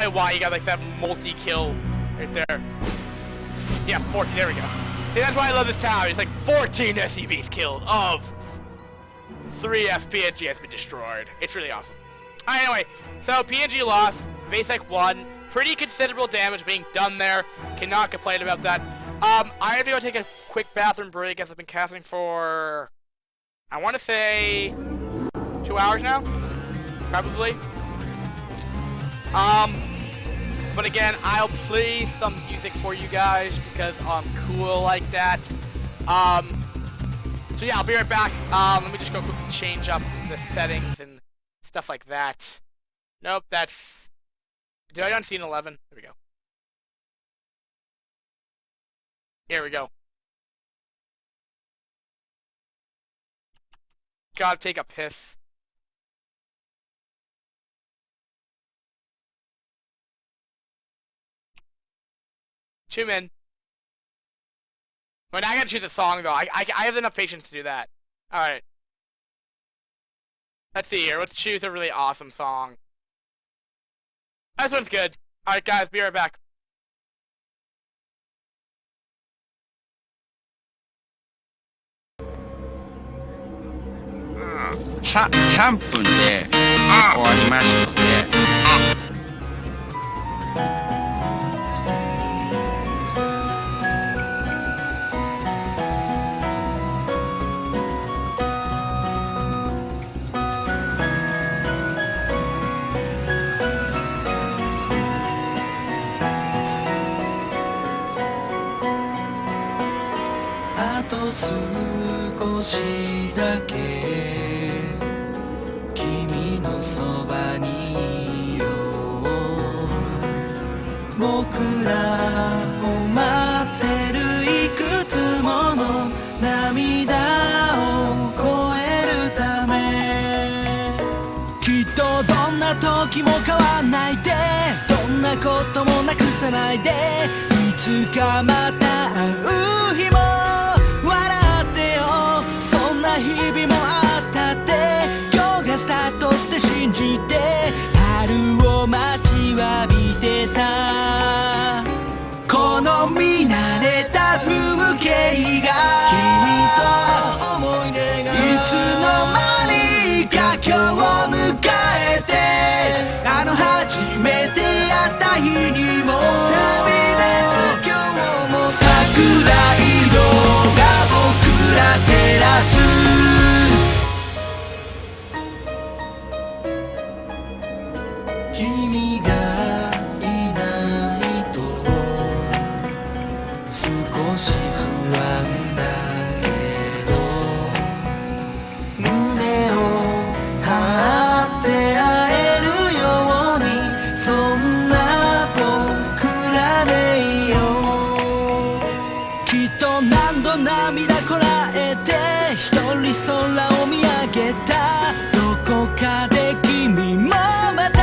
Why you got like that multi-kill right there. Yeah, 14, there we go. See, that's why I love this tower. It's like 14 SCVs killed of 3 PNG has been destroyed. It's really awesome. Alright, anyway, so PNG lost, Vasek won. Pretty considerable damage being done there. Cannot complain about that. I have to go take a quick bathroom break as I've been casting for, I want to say, 2 hours now? Probably. But again, I'll play some music for you guys because I'm cool like that. So yeah, I'll be right back. Let me just go quickly change up the settings and stuff like that. Nope, that's... Did I done scene 11? There we go. Here we go. Gotta take a piss. Two in. But now I gotta choose a song though. I have enough patience to do that. Alright. Let's see here. Let's choose a really awesome song. This one's good. Alright guys, be right back. 3分で終わりましたので。あと少しだけ君のそばにいよう僕らを待ってるいくつもの涙を越えるためきっとどんな時も変わんないでどんなこともなくさないでいつかまた会う日も日々もあったって今日がスタートって信じて春を待ちわびてたこの見慣れた風景が君と思い出がいつの間にか今日を迎えてあの初めて会った日にも旅立つ今日も桜色が僕ら照らす君がいないと少し不安だけど胸を張って会えるようにそんな僕らでいようきっと何度涙こらえて一人空を見上げたどこかで君もまた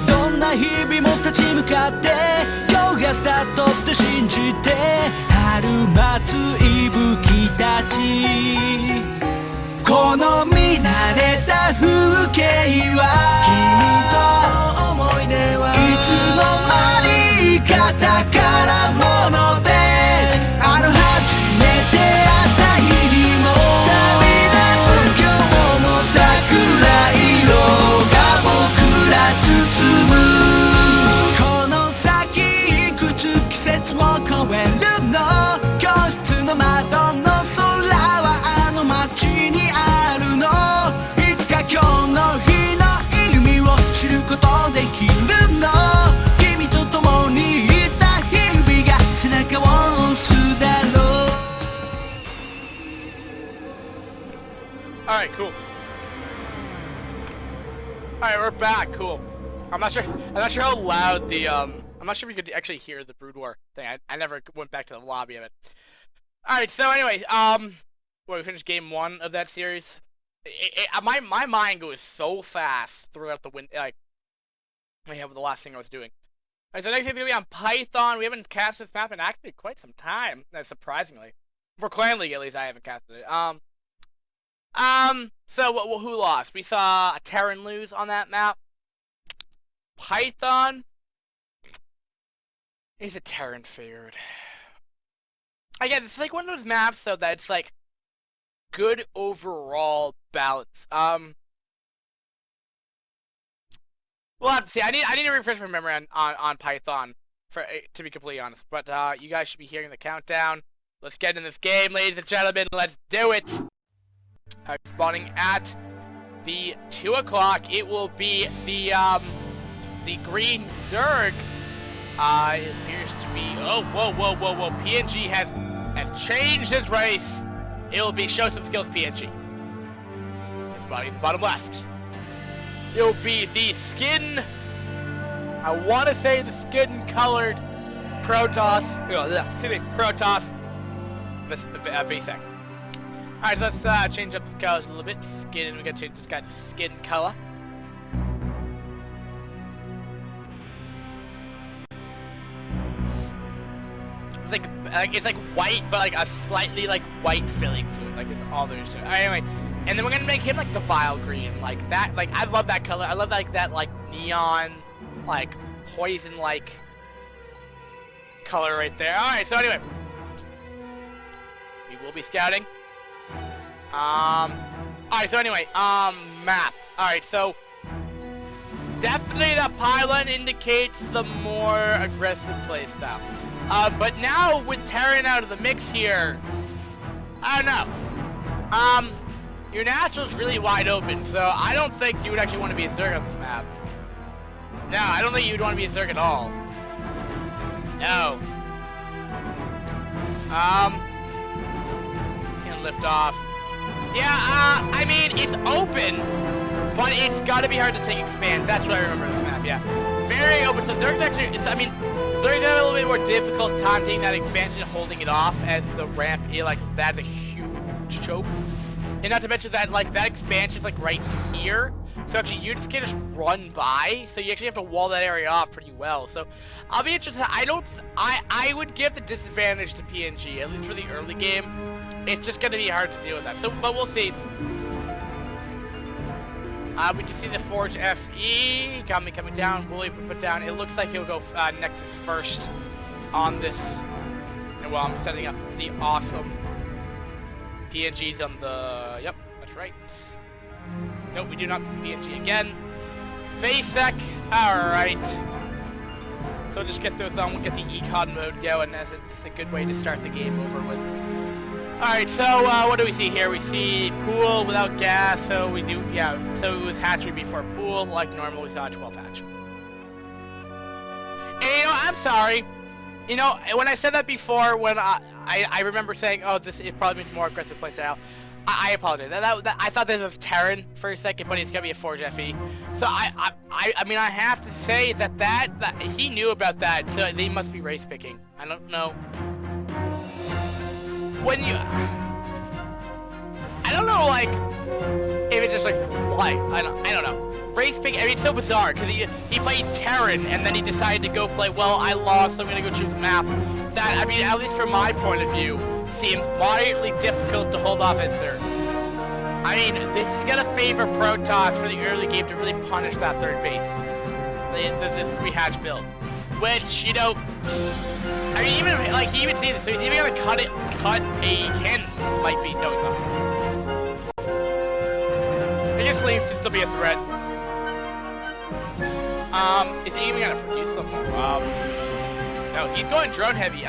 どんな日々も立ち向かって今日がスタートって信じて春待つ息吹たちこの見慣れた風景は君と思い出はいつの間にか宝物であの初めて会った日にも旅立つ今日も桜色が僕ら包むこの先いくつ季節を超えるの教室の窓の空はあの街にあるのいつか今日の日の意味を知ることできるの君と共にいた日々が背中を押すだろう Alright, cool. Alright, we're back. Cool. I'm not sure how loud the I'm not sure if you could actually hear the Brood War thing. I never went back to the lobby of it. Alright, so anyway, well, we finished game 1 of that series. My mind goes so fast throughout the like the last thing I was doing. Alright, so next thing's gonna be on Python. We haven't cast this map in actually quite some time, surprisingly. For Clan League, at least, I haven't casted it. So who lost? We saw a Terran lose on that map. Python is a Terran favored. Again, it's like one of those maps so that it's like good overall balance. We'll have to see. I need to refresh my memory on Python to be completely honest. But you guys should be hearing the countdown. Let's get in this game, ladies and gentlemen. Let's do it. Spawning at the 2 o'clock. It will be the green Zerg. It appears to be. Oh, whoa! PNG has changed his race. It will be show some skills PNG. It's spawning at the bottom left. It will be the skin. I want to say the skin-colored Protoss. Protoss VSEC. Alright, so let's change up the colors a little bit. Skin, we gotta change this guy to skin color. It's like white, but like a slightly like white filling to it. Like it's all there is to it. Alright, anyway, and then we're gonna make him like the vile green, like that. Like I love that color. I love like that like neon, like poison like color right there. Alright, so anyway, we will be scouting. Alright, so anyway, map. Alright, so definitely the pylon indicates the more aggressive playstyle. But now with Terran out of the mix here, I don't know. Your natural's really wide open, so I don't think you would actually want to be a Zerg on this map. No, I don't think you would want to be a Zerg at all. No. Can lift off. Yeah, I mean, it's open, but it's gotta be hard to take expands. That's what I remember of this map, yeah. Very open, so Zerg's actually, Zerg's have a little bit more difficult time taking that expansion, holding it off, as the ramp, like, that's a huge choke. And not to mention that, like, that expansion's, like, right here. So actually, you just can't just run by, so you actually have to wall that area off pretty well. So, I'll be interested. I would give the disadvantage to PNG, at least for the early game. It's just gonna be hard to deal with that. So, but we'll see. We can see the Forge FE coming down. Will he put down? It looks like he'll go Nexus first on this. And while I'm setting up the awesome PNGs on the. Yep, that's right. Nope, we do not PNG again. VSEC. Alright. So just get those on. We'll get the econ mode going, as it's a good way to start the game over with. Alright, so what do we see here? We see pool without gas, so we do, yeah, so it was hatchery before pool, like normal, we saw a 12 hatch. And you know, I'm sorry, you know, when I said that before, when I remember saying, oh, this it probably means more aggressive playstyle, I apologize. I thought this was Terran for a second, but it's gonna be a Forge FE. So I mean, I have to say that he knew about that, so they must be race picking. I don't know. When you, I don't know, like, if it's just like, I don't know. Race pick, I mean, it's so bizarre, because he played Terran, and then he decided to go play, well, I lost, so I'm gonna go choose a map. That, I mean, at least from my point of view, seems moderately difficult to hold off as Zerg. I mean, this is gonna favor Protoss for the early game to really punish that third base. This 3-hatch build. Which, you know, I mean, even, like, he even sees it, so he's even gonna cut a cannon, might be doing something. I guess Flames should still be a threat. Is he even gonna produce something? No, he's going drone heavy.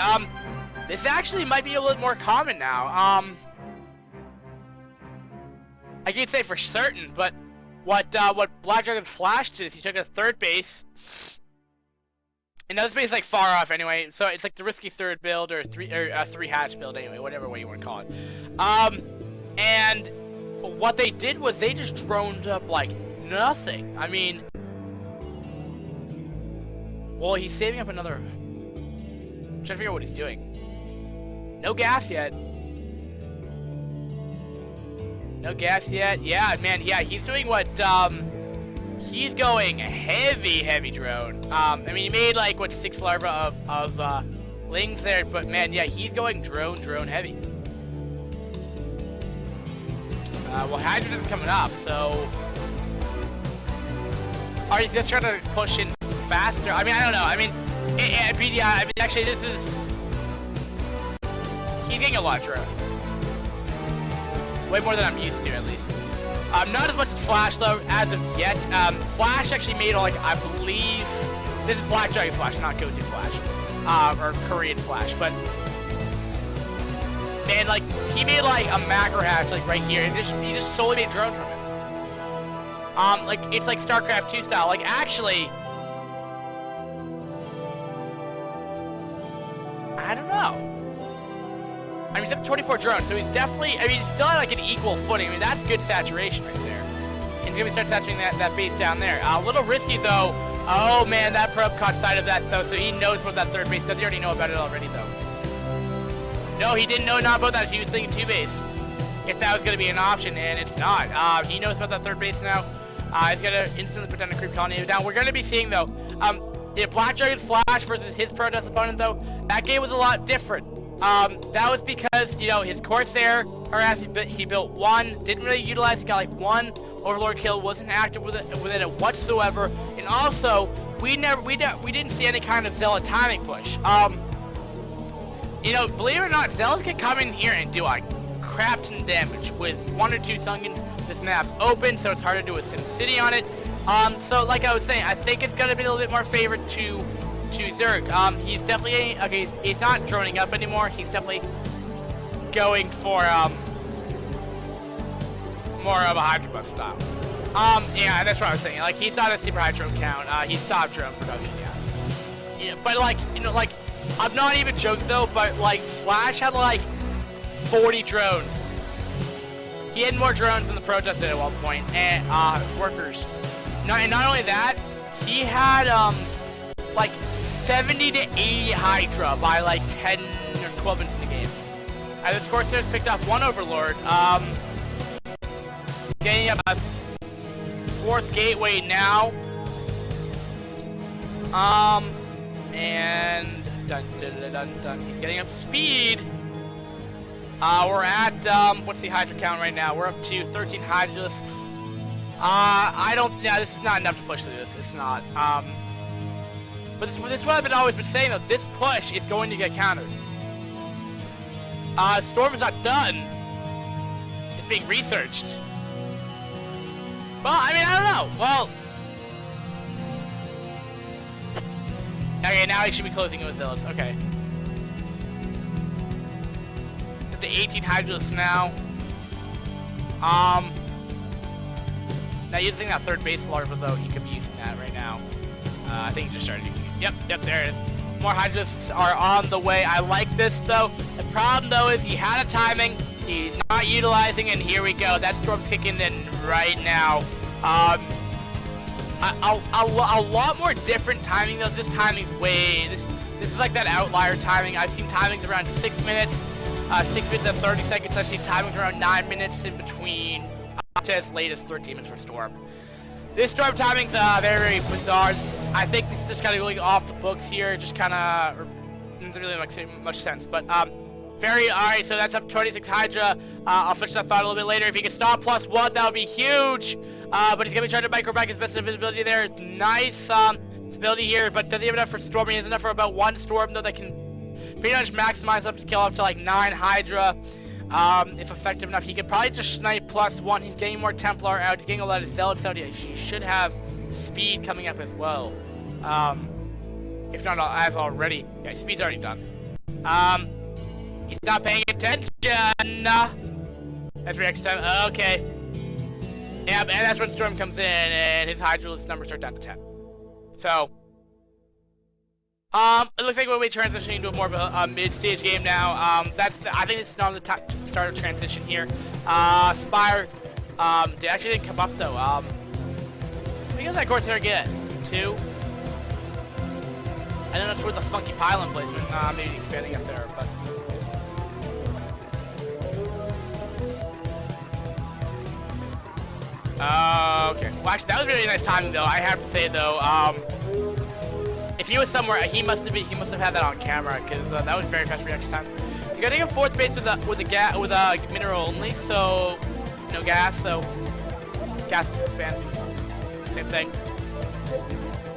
This actually might be a little more common now. I can't say for certain, but what Black Dragon Flash did is he took a third base. And that base is like far off anyway, so it's like the risky third build or a 3-hatch build anyway, whatever way you want to call it. And what they did was they just droned up like nothing. I mean, well, he's saving up another. I'm trying to figure out what he's doing. No gas yet. No gas yet. Yeah, man. Yeah, he's doing what? He's going heavy drone. I mean, he made like what 6 larvae of lings there, but man, yeah, he's going drone heavy. Well, Hydrogen's coming up, so. Alright, he's just trying to push in faster. I mean, I don't know. I mean, yeah, I mean, actually, this is... He's getting a lot of drones. Way more than I'm used to, at least. Not as much as Flash, though, as of yet. Flash actually made, like, I believe... This is Black Dragon Flash, not Gozu Flash. Or Korean Flash, but... Man, like, he made, like, a macro hatch, like, right here, and he just solely made drones from it. Like, it's like StarCraft 2 style. Like, actually... I don't know. I mean, he's up to 24 drones, so he's definitely... I mean, he's still at, like, an equal footing. I mean, that's good saturation right there. And he's gonna start saturating that base down there. A little risky, though. Oh, man, that probe caught sight of that, though, so he knows what that third base does. He already know about it already, though. No, he didn't know not about that. He was thinking 2 base. If that was gonna be an option, and it's not. He knows about that third base now. He's gonna instantly put down a creep colony. Now, we're gonna be seeing, though, if Black Dragon's Flash versus his Protest opponent, though, that game was a lot different. That was because, you know, his Corsair, he built one, didn't really utilize it, got like 1 Overlord kill, wasn't active within it whatsoever, and also, we didn't see any kind of Zealot timing push. You know, believe it or not, Zealots can come in here and do a crap ton of damage with 1 or 2 Sungans. This map's open, so it's hard to do a Sim City on it. So like I was saying, I think it's gonna be a little bit more favored to Zerg. He's definitely okay. He's not droning up anymore. He's definitely going for more of a Hydra Buff style. Yeah, that's what I was saying. Like, he's not a super high drone count. He stopped drone production. Yeah, but like, you know, like, I'm not even joking though. But like, Flash had like 40 drones. He had more drones than the Protest did at one point, and workers. And not only that, he had like 70 to 80 Hydra by like 10 or 12 minutes in the game. And this Corsair's picked up 1 Overlord. Getting up a 4th gateway now. And dun dun dun dun dun. He's getting up to speed. We're at what's the Hydra count right now? We're up to 13 Hydralisks. Yeah, this is not enough to push through this. It's not. But this is what I've always been saying though. This push is going to get countered. Storm is not done. It's being researched. Well, I mean, I don't know. Well, okay, now he should be closing it with Zealots. Okay. It's up to 18 Hydralisks now. Now using that third base larva though, he could be using that right now. I think he just started using it. Yep, there it is. More Hydralisks are on the way. I like this though. The problem though is he had a timing. He's not utilizing it, and here we go. That Storm's kicking in right now. A lot more different timing though. This timing's this is like that outlier timing. I've seen timings around 6 minutes, 6 minutes and 30 seconds. I've seen timings around 9 minutes in between, to as late as 13 minutes for Storm. This Storm timing's very bizarre. I think this is just kind of going off the books here. Just kind of doesn't really make much sense, but alright. So that's up 26 Hydra. I'll finish that thought a little bit later. If he can stop +1, that would be huge. But he's gonna be trying to micro back his best invisibility there. Nice stability here, but doesn't have enough for Storm. He has enough for about 1 Storm though that can pretty much maximize up to kill up to like 9 Hydra. If effective enough, he could probably just snipe +1. He's getting more Templar out. He's getting a lot of Zealots out. He should have speed coming up as well. If not as already. Yeah, speed's already done. He's not paying attention. That's reaction time. Okay. Yeah, and that's when Storm comes in, and his Hydralisk numbers are down to 10. So, it looks like we'll be transitioning to more of a mid-stage game now. I think this is not the start of transition here. Spire, they actually didn't come up though. What does that Corsair get? 2? I don't know if it's the funky pylon placement. Maybe expanding up there, but. Okay. Well, actually, that was really nice timing, though. I have to say, though, if he was somewhere, he must have had that on camera, because that was very fast reaction time. He's getting a 4th base with a mineral only, so no gas. So gas is expand. Same thing.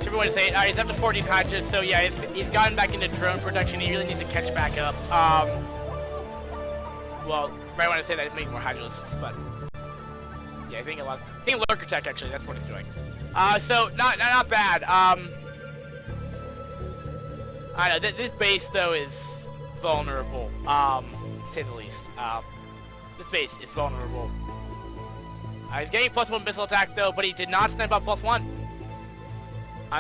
everyone to say, alright, he's up to 14 Hydras, so yeah, he's gotten back into drone production. He really needs to catch back up. Well, right when I say that, he's making more Hydralisks, but yeah, he's making a lot. He's making Lurker Tech, actually. That's what he's doing. So not bad. I know this base though is vulnerable, to say the least. This base is vulnerable. He's getting +1 missile attack though, but he did not snipe up +1.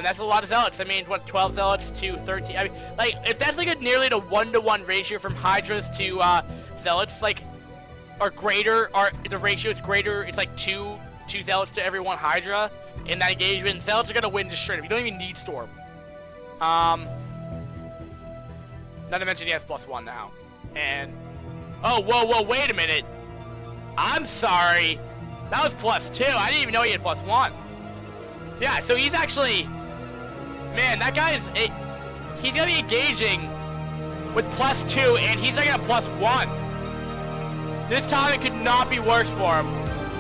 That's a lot of Zealots. I mean, what, 12 Zealots to 13? I mean, like, if that's like a nearly a 1-to-1 ratio from Hydras to Zealots, like, or greater, or the ratio is greater, it's like two Zealots to every 1 Hydra in that engagement, Zealots are gonna win just straight up. You don't even need Storm. Not to mention he has +1 now. And, oh, whoa, wait a minute. I'm sorry. That was +2. I didn't even know he had +1. Yeah, so he's actually, man, that guy is, he's gonna be engaging with +2, and he's not gonna +1. This timing could not be worse for him.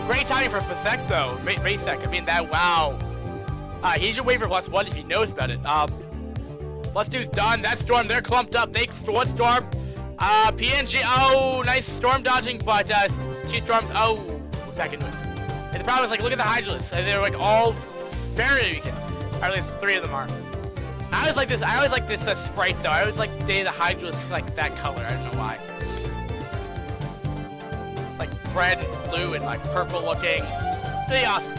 Great timing for Vasek though, Vasek. I mean, that, wow. He should wait for +1 if he knows about it. +2's done. That Storm, they're clumped up. One Storm. PNG, oh, nice Storm dodging, but 2 Storms, oh, back into it. And the problem is, like, look at the Hydralisks. They're like all very weak. Or at least 3 of them are. I always like this sprite though. I always like the Hydralisks like that color. I don't know why. Like red and blue and like purple looking. Pretty awesome.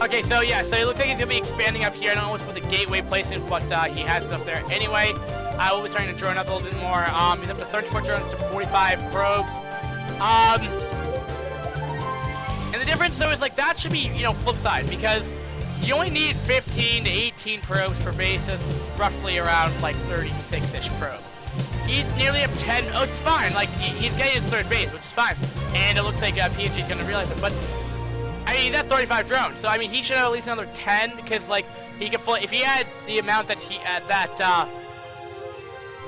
Okay, so yeah, so it looks like he's gonna be expanding up here. I don't know what's with the gateway placement, but he has it up there anyway. I will be starting to drone up a little bit more. He's up to 34 drones to 45 probes. And the difference though is like that should be, you know, flip side, because you only need 15 to 18 probes per base. That's roughly around like 36-ish probes. He's nearly up 10. Oh, it's fine. Like he's getting his 3rd base, which is fine. And it looks like PNG is gonna realize it. But I mean, he's at 35 drones, so I mean, he should have at least another 10, because like he could fully, if he had the amount that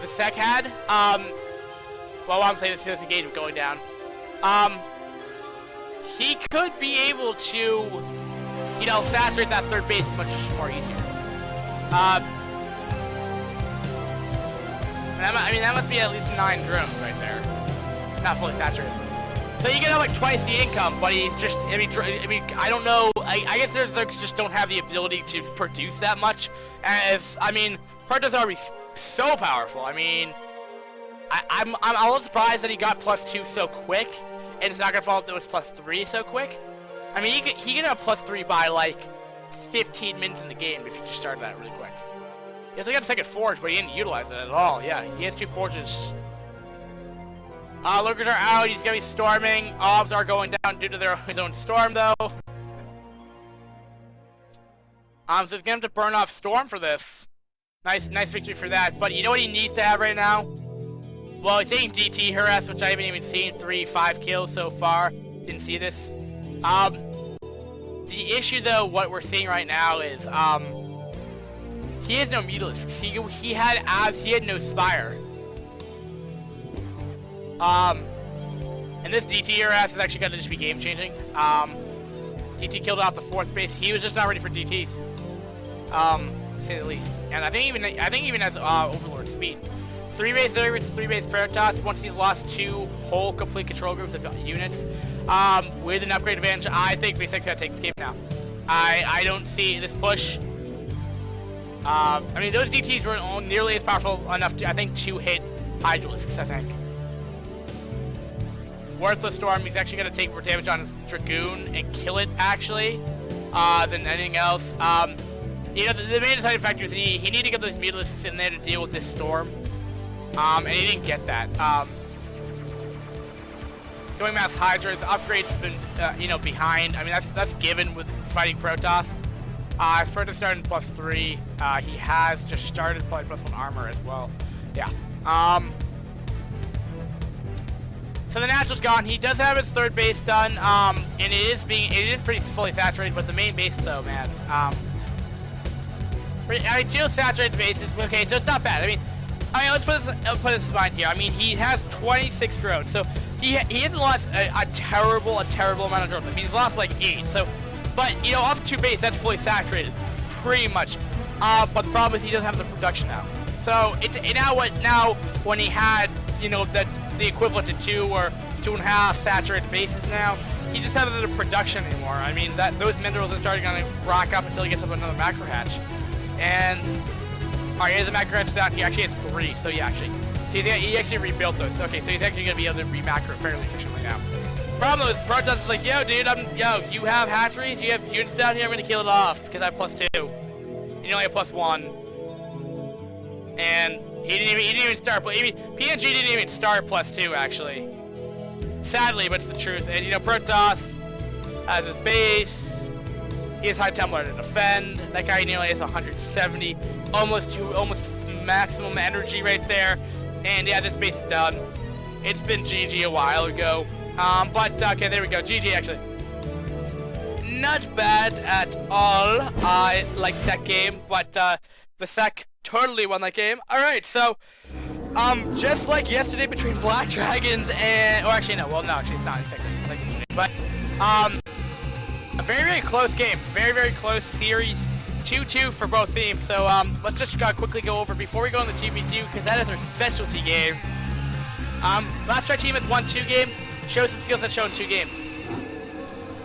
the Sec had. Well, I'm saying this engagement going down. He could be able to, you know, saturate that 3rd base much more easier. I mean, that must be at least 9 drones right there. Not fully saturated. So you can have like twice the income, but he's just, I mean, I don't know, I guess they just don't have the ability to produce that much, as, I mean, Protoss are so powerful. I mean, I'm a little surprised that he got +2 so quick, and it's not gonna fall if it was +3 so quick. I mean, he could have +3 by like 15 minutes in the game if he just started that really quick. He also got a 2nd forge, but he didn't utilize it at all. Yeah, he has 2 forges. Lurkers are out. He's gonna be storming. Obs are going down due to his own storm, though. So he's gonna have to burn off Storm for this. Nice victory for that. But you know what he needs to have right now? Well, he's taking DT harass, which I haven't even seen. 5 kills so far. Didn't see this. The issue, though, what we're seeing right now is, he has no Mutalisks. He had Abs. He had no Spire. And this DT harass is actually gonna just be game changing. DT killed off the 4th base. He was just not ready for DTs. To say the least. And I think even has Overlord speed. 3 base Zergers, 3 base Protoss. Once he's lost 2 whole complete control groups of units, with an upgrade advantage, I think V6 gotta take this game now. I don't see this push. I mean, those DTs were nearly as powerful enough to, I think, to hit Hydralisks, I think. Worthless Storm, he's actually going to take more damage on his Dragoon and kill it, actually, than anything else. You know, the main deciding factor is he needed to get those Mutalisks in there to deal with this Storm, and he didn't get that. Going mass Hydras, upgrades have been, you know, behind. I mean, that's given with fighting Protoss. His Protoss started +3. He has just started playing +1 armor as well. Yeah. So the Natural's gone. He does have his 3rd base done, and it is pretty fully saturated. But the main base, though, man, I mean, 2 saturated bases. Okay, so it's not bad. I mean, let's put this in mind here. I mean, he has 26 drones, so he hasn't lost a terrible amount of drones. I mean, he's lost like 8. So, but you know, off 2 base, that's fully saturated. pretty much. But the problem is he doesn't have the production now. So now when he had, you know, the equivalent to 2 or 2.5 saturated bases now, he just doesn't have the production anymore. I mean, those minerals are starting to rack up until he gets up another macro hatch. And alright, he has a macro hatch down. He actually has 3. So yeah, actually, so he actually rebuilt those. Okay, so he's actually gonna be able to re-macro fairly efficiently now. Problem is, Protoss is like, yo, dude, you have hatcheries, you have units down here, I'm gonna kill it off because I have +2. You only have +1. And he didn't even start. PNG didn't even start +2 actually. Sadly, but it's the truth. And you know, Protoss has his base. He has high Templar to defend. That guy nearly has 170, almost maximum energy right there. And yeah, this base is done. It's been GG a while ago. But okay, there we go. GG actually. Not bad at all. I liked that game, but the Sec totally won that game. Alright, so just like yesterday between Black Dragons and, or actually no, well no, actually it's not exactly like yesterday, but a very, very close game, very close series, 2-2 for both teams. So let's just quickly go over before we go on the 2v2, because that is our specialty game. Last Try team has won 2 games, showed some skills that shown 2 games.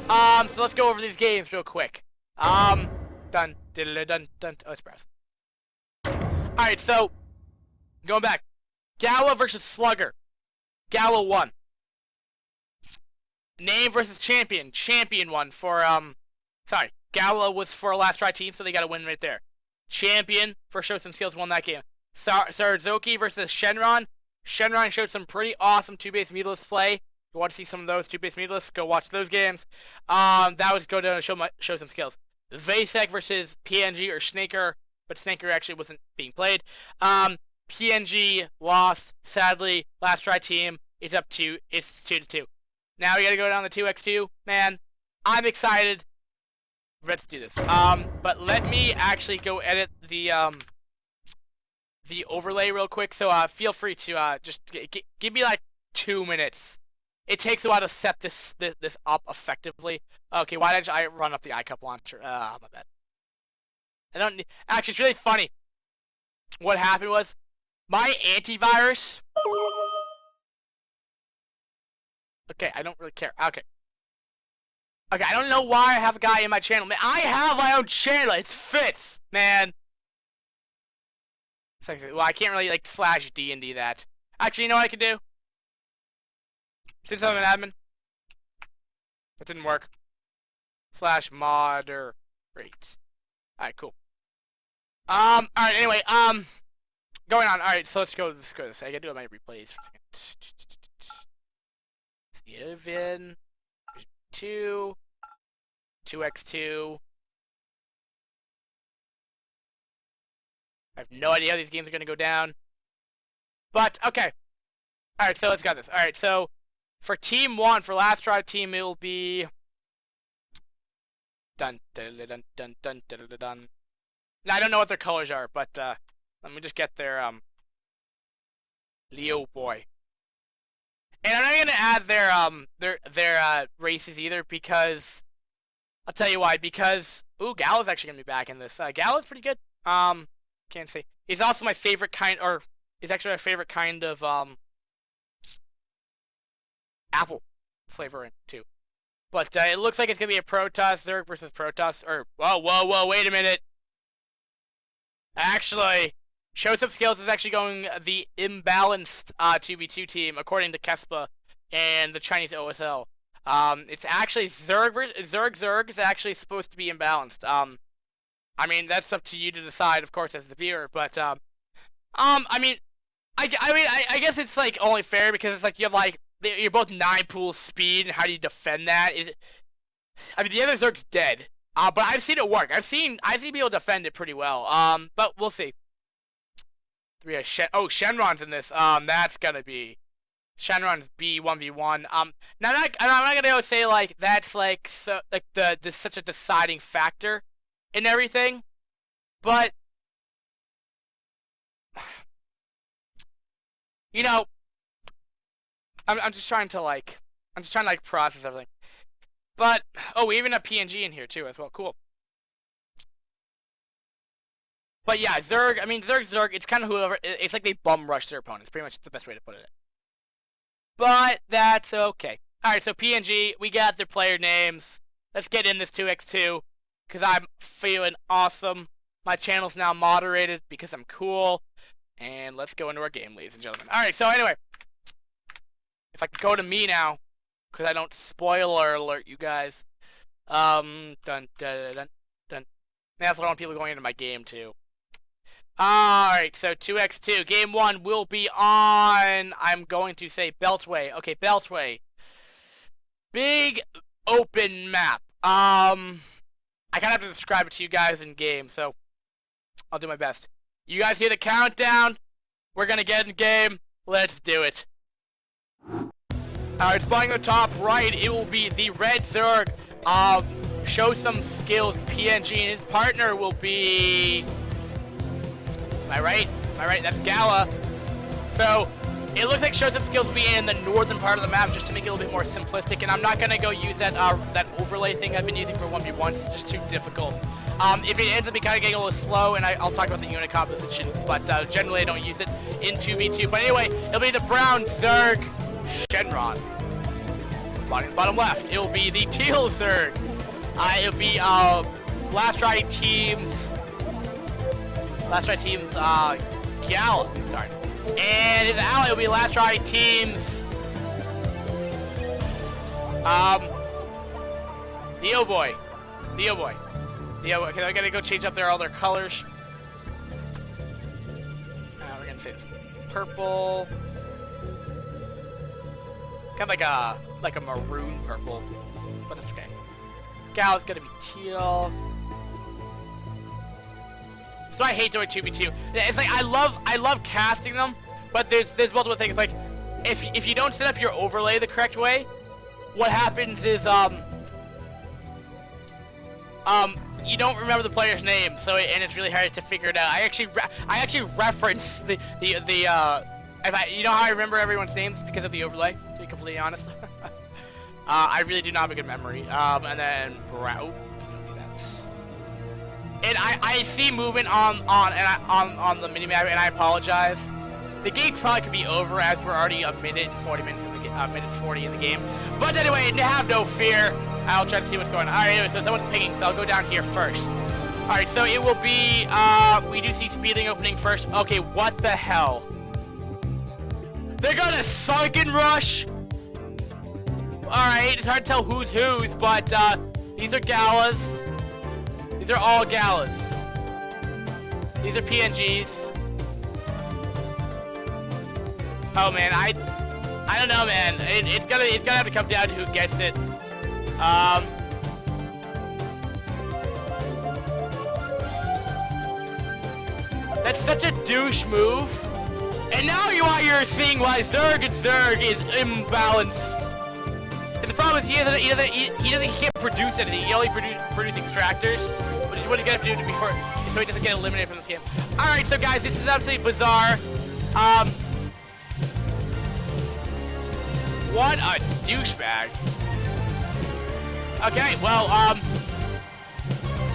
So let's go over these games real quick. Dun, oh, it's brass. Alright, so, going back. Gala versus Slugger. Gala won. Name versus Champion. Champion won for, sorry. Gala was for Last Try team, so they got a win right there. Champion, for Show Some Skills, won that game. Sarazoki versus Shenron. Shenron showed some pretty awesome 2-base meatless play. If you want to see some of those 2-base meatless, go watch those games. That was go down and show some skills. Vasek versus PNG or Snaker, but Snaker actually wasn't being played. PNG lost, sadly. Last Try team, it's 2-2. Now we gotta go down the 2x2. Man, I'm excited. Let's do this. But let me actually go edit the overlay real quick. So feel free to just give me like 2 minutes. It takes a while to set this up effectively. Okay, why did I run up the iCup launcher? My bad. Actually, it's really funny. What happened was, my antivirus... Okay, I don't really care. Okay, I don't know why I have a guy in my channel. Man, I have my own channel. It fits, man. Well, I can't really, like, /D&D that. Actually, you know what I can do? Since I'm an admin. That didn't work. /moderate. Alright, cool. Alright, anyway, going on. Alright, so let's go this. I gotta do my replays for a second. Even 2x2. I have no idea how these games are gonna go down. But, okay. Alright, so let's go this. Alright, so for Team 1, for Last Try team, it will be... Dun. Now, I don't know what their colors are, but let me just get their Leo boy. And I'm not gonna add their races either, because I'll tell you why. Because Gala's actually gonna be back in this. Gala's pretty good. Can't say he's also my favorite kind, or is actually my favorite kind of apple flavoring too. But it looks like it's gonna be a Protoss, Zerg versus Protoss, or whoa, wait a minute. Actually, Show Some Skills is actually going the imbalanced 2v2 team, according to Kespa and the Chinese OSL. It's actually Zerg is actually supposed to be imbalanced. I mean, that's up to you to decide, of course, as the viewer. But I mean, I guess it's like only fair because it's like you have like you're both 9 pool speed, and how do you defend that? I mean, the other Zerg's dead. But I've seen it work. I've seen people defend it pretty well. But we'll see. Shenron's in this. That's gonna be Shenron's B1v1. Now I'm not gonna go say like that's like so like the such a deciding factor in everything, but you know, I'm just trying to like process everything. But we even have PNG in here too as well. Cool. But yeah, Zerg. I mean, Zerg. It's kind of whoever. It's like they bum rush their opponents. Pretty much the best way to put it. But that's okay. All right, so PNG. We got their player names. Let's get in this 2x2 because I'm feeling awesome. My channel's now moderated because I'm cool. And let's go into our game, ladies and gentlemen. All right, so anyway, if I could go to me now, because I don't spoiler alert you guys. Dun dun dun dun. That's what I want people going into my game too. Alright, so 2x2. Game 1 will be on, I'm going to say Beltway. Okay, Beltway. Big open map. I kind of have to describe it to you guys in game, so I'll do my best. You guys hear the countdown? We're gonna get in game. Let's do it. Alright, spawning on the top right, it will be the Red Zerg. Show some skills. PNG and his partner will be... Am I right? That's Gala. So, it looks like Show Some Skills will be in the northern part of the map just to make it a little bit more simplistic, and I'm not going to go use that that overlay thing I've been using for 1v1s. It's just too difficult. If it ends up kind of getting a little slow, and I'll talk about the unit compositions, but generally I don't use it in 2v2. But anyway, it'll be the Brown Zerg Shenron. Spotting the bottom left, it'll be the Teal Zerg. It'll be Last Try Teams... Gala. Sorry. And his ally will be Last Try Teams. Theo Boy. Okay, I gotta go change up all their colors. We're gonna say it's purple. Kind of like a maroon purple, but that's okay. Gala's gonna be teal. So I hate doing 2v2. It's like I love casting them, but there's multiple things. Like if you don't set up your overlay the correct way, what happens is you don't remember the player's name, and it's really hard to figure it out. I actually reference the you know how I remember everyone's names because of the overlay. To be completely honest, I really do not have a good memory. And then Brow. And I see movement on the minimap, and I apologize. The game probably could be over as we're already a minute and 40 minutes in the minute 40 in the game. But anyway, have no fear. I'll try to see what's going on. All right, anyway, so someone's picking, so I'll go down here first. All right, so it will be we do see speeding opening first. Okay, what the hell? They're gonna sunken rush. All right, it's hard to tell who's whose, but these are Galas. These are all Galas. These are PNGs. Oh man, I don't know, man. It's gonna have to come down to who gets it. That's such a douche move. And now you're seeing why Zerg is imbalanced. And the problem is he can't produce anything. He only produces extractors, which is what he's gonna have to do before, so he doesn't get eliminated from this game. All right, so guys, this is absolutely bizarre. What a douchebag. Okay, well,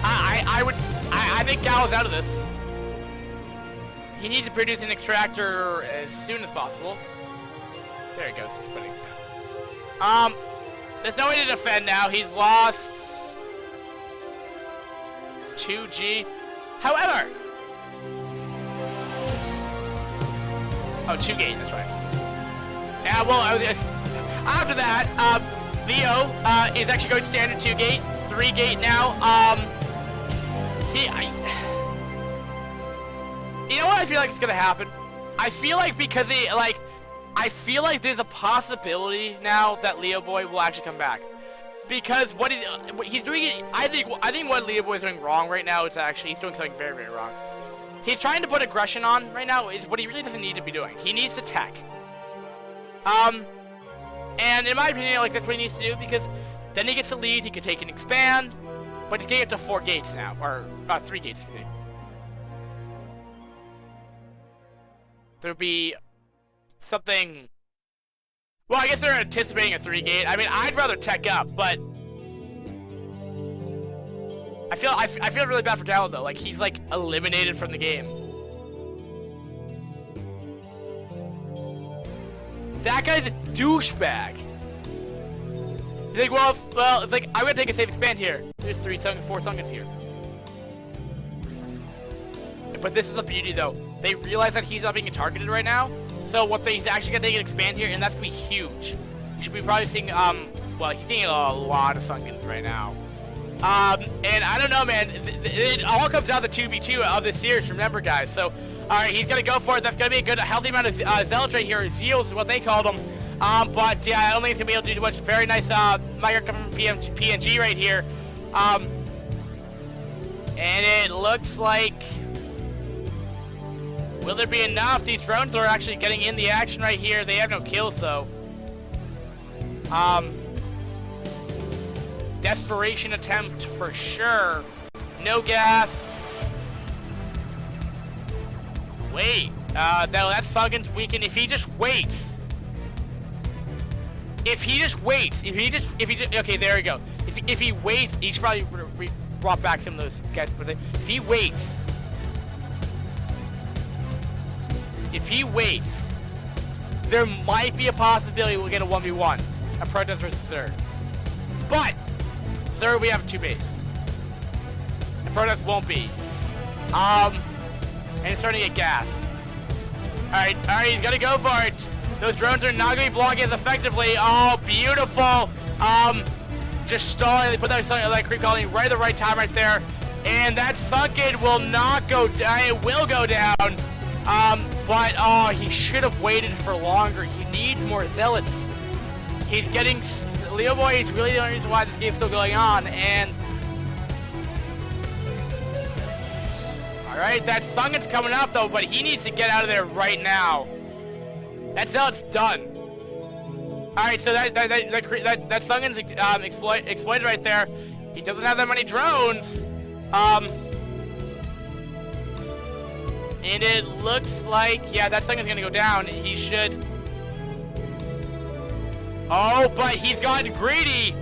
I think Gal's out of this. He needs to produce an extractor as soon as possible. There he goes. He's putting it down. There's no way to defend now. He's lost 2G. However, 2 gate. That's right. Yeah. Well, after that, Leo is actually going standard 2 gate, 3 gate now. You know what I feel like is gonna happen? I feel like because I feel like there's a possibility now that Leo Boy will actually come back, because what he's doing. I think what Leo Boy is doing wrong right now is actually he's doing something very, very wrong. He's trying to put aggression on right now is what he really doesn't need to be doing. He needs to tech. And in my opinion, like that's what he needs to do, because then he gets the lead. He can take and expand, but he's getting up to 4 gates now, or 3 gates. Excuse me. There'll be something. Well, I guess they're anticipating a 3 gate. I mean, I'd rather tech up, but I feel really bad for Gala though. Like he's like eliminated from the game. That guy's a douchebag. He's like, well, it's like I'm gonna take a safe expand here. There's 4 Sungans here. But this is the beauty though. They realize that he's not being targeted right now. So he's actually gonna take an expand here, and that's gonna be huge. You should be probably seeing well, he's taking a lot of Sungans right now. And I don't know, man. It all comes down to 2v2 of this series. Remember, guys. So, all right, he's gonna go for it. That's gonna be a healthy amount of zealots right here. Zeals is what they called them. But yeah, I don't think he's gonna be able to do too much. Very nice micro from PNG right here. And it looks like, will there be enough? These drones are actually getting in the action right here. They have no kills though. Desperation attempt for sure. No gas. Wait, that's Sungan's weakened. If he just waits. Okay, there we go. If he waits, he's probably brought back some of those guys. But if he waits, there might be a possibility we'll get a 1v1, a Protest versus third. But third, we have 2 base. The Protest won't be. And it's starting to get gas. Alright, he's gonna go for it. Those drones are not gonna be blocking as effectively. Oh, beautiful. Just stalling. They put that creep colony right at the right time right there. And that Sunken will not go down. It will go down. But oh, he should have waited for longer. He needs more zealots. He's getting Leo Boy is really the only reason why this game's still going on. And all right, that Sunken's coming up though, but he needs to get out of there right now. That zealot's done. All right, so that Sunken's exploited right there. He doesn't have that many drones. And it looks like, yeah, that Sunken's gonna go down. He should. Oh, but he's gotten greedy.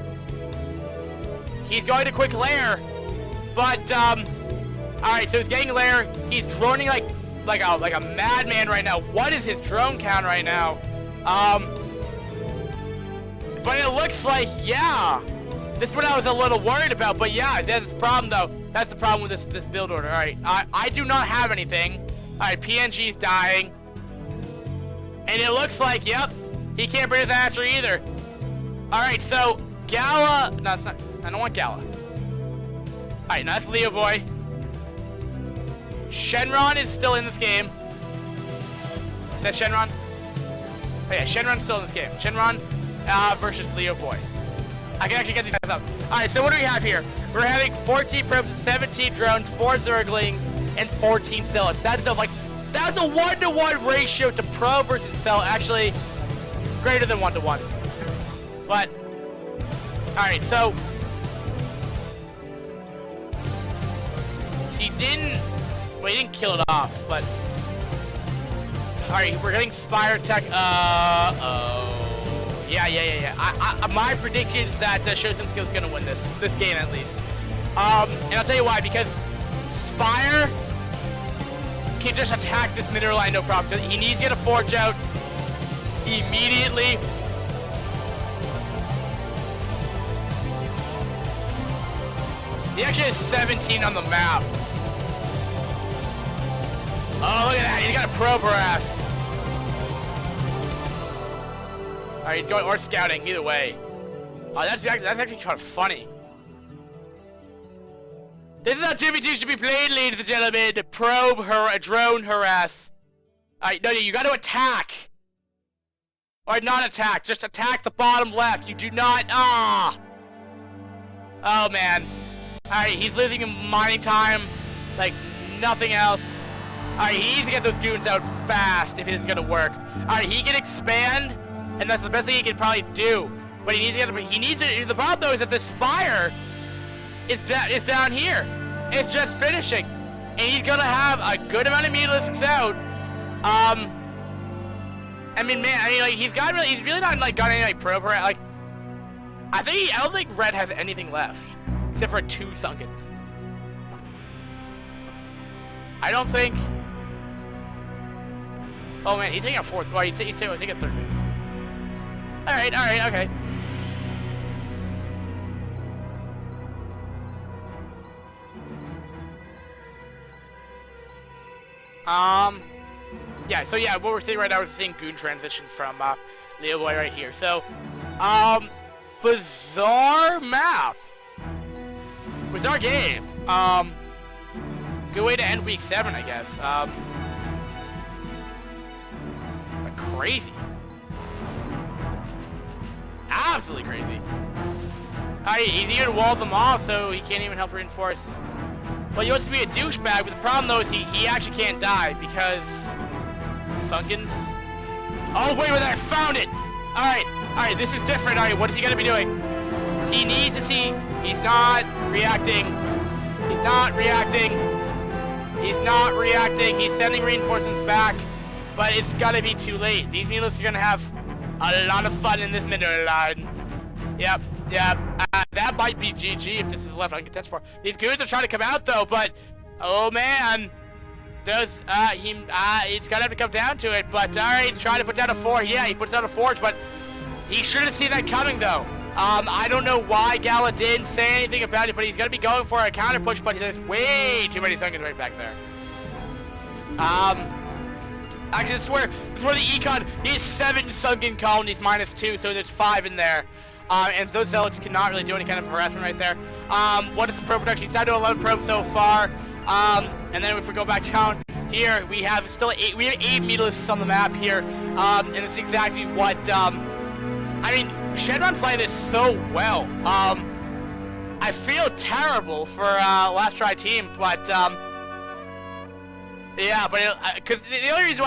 He's going to quick lair. But all right, so he's getting lair. He's droning like a madman right now. What is his drone count right now? But it looks like, yeah. This is what I was a little worried about. But yeah, that's the problem though. That's the problem with this build order. All right, I do not have anything. All right, PNG's dying. And it looks like, yep, he can't bring his answer either. All right, so Gala, no, it's not. I don't want Gala. All right, now that's Leo Boy. Shenron is still in this game. Is that Shenron? Oh yeah, Shenron's still in this game. Shenron versus Leo Boy. I can actually get these guys up. Alright, so what do we have here? We're having 14 probes, 17 drones, 4 Zerglings, and 14 zealots. That's a 1-to-1 ratio to probe versus zealot. Actually, greater than 1-to-1. But, alright, so he didn't kill it off, but alright, we're getting Spire Tech. Yeah. My prediction is that Show Some Skills is gonna win this game at least. And I'll tell you why, because Spire can just attack this mineral line no problem. He needs to get a forge out immediately. He actually has 17 on the map. Oh, look at that, he's got a probe harass. Alright, he's going, or scouting, either way. Oh, that's actually kind of funny. This is how 2v2 should be played, ladies and gentlemen. Probe, drone, harass. Alright, no, you gotta attack. Or not attack, just attack the bottom left. You do not, Oh, man. Alright, he's losing mining time like nothing else. Alright, he needs to get those goons out fast if it's gonna work. Alright, he can expand, and that's the best thing he can probably do. But he needs to the problem though is that the Spire is down here. It's just finishing. And he's gonna have a good amount of mutalisks out. I mean, man, like he's really not like got any like probe, like I don't think Red has anything left except for 2 Sunkens. I don't think... Oh man, he's taking a fourth. Well, he's taking a third base. Alright, okay. Yeah, so yeah, what we're seeing right now is we're seeing Goon transition from, Leo Boy right here. So, bizarre map. Bizarre game. Good way to end week 7, I guess. Crazy. Absolutely crazy. He's even walled them off, so he can't even help reinforce. Well, he wants to be a douchebag, but the problem though is he actually can't die because Sunkens. Oh wait, I found it. All right, this is different. All right, what is he gonna be doing? He needs to see. He's not reacting. He's not reacting. He's not reacting. He's sending reinforcements back, but it's gonna be too late. These needles are gonna have a lot of fun in this middle line. Yep. That might be GG if this is left uncontested for. These goons are trying to come out though, but oh man, those it's gonna have to come down to it. But all right, he's trying to put down a 4. Yeah, he puts down a forge, but he should have seen that coming though. I don't know why Gala didn't say anything about it, but he's gonna be going for a counter push. But there's way too many Sunkens right back there. Actually, this is where the Econ is 7 Sunken colonies -2, so there's 5 in there. And those zealots cannot really do any kind of harassment right there. What is the probe production? He's down to 11 probes so far. And then if we go back down here, we have still 8. We have 8 meterlists on the map here. And it's exactly what. I mean, Shenron's playing this so well. I feel terrible for Last Try team, but yeah, but because the only reason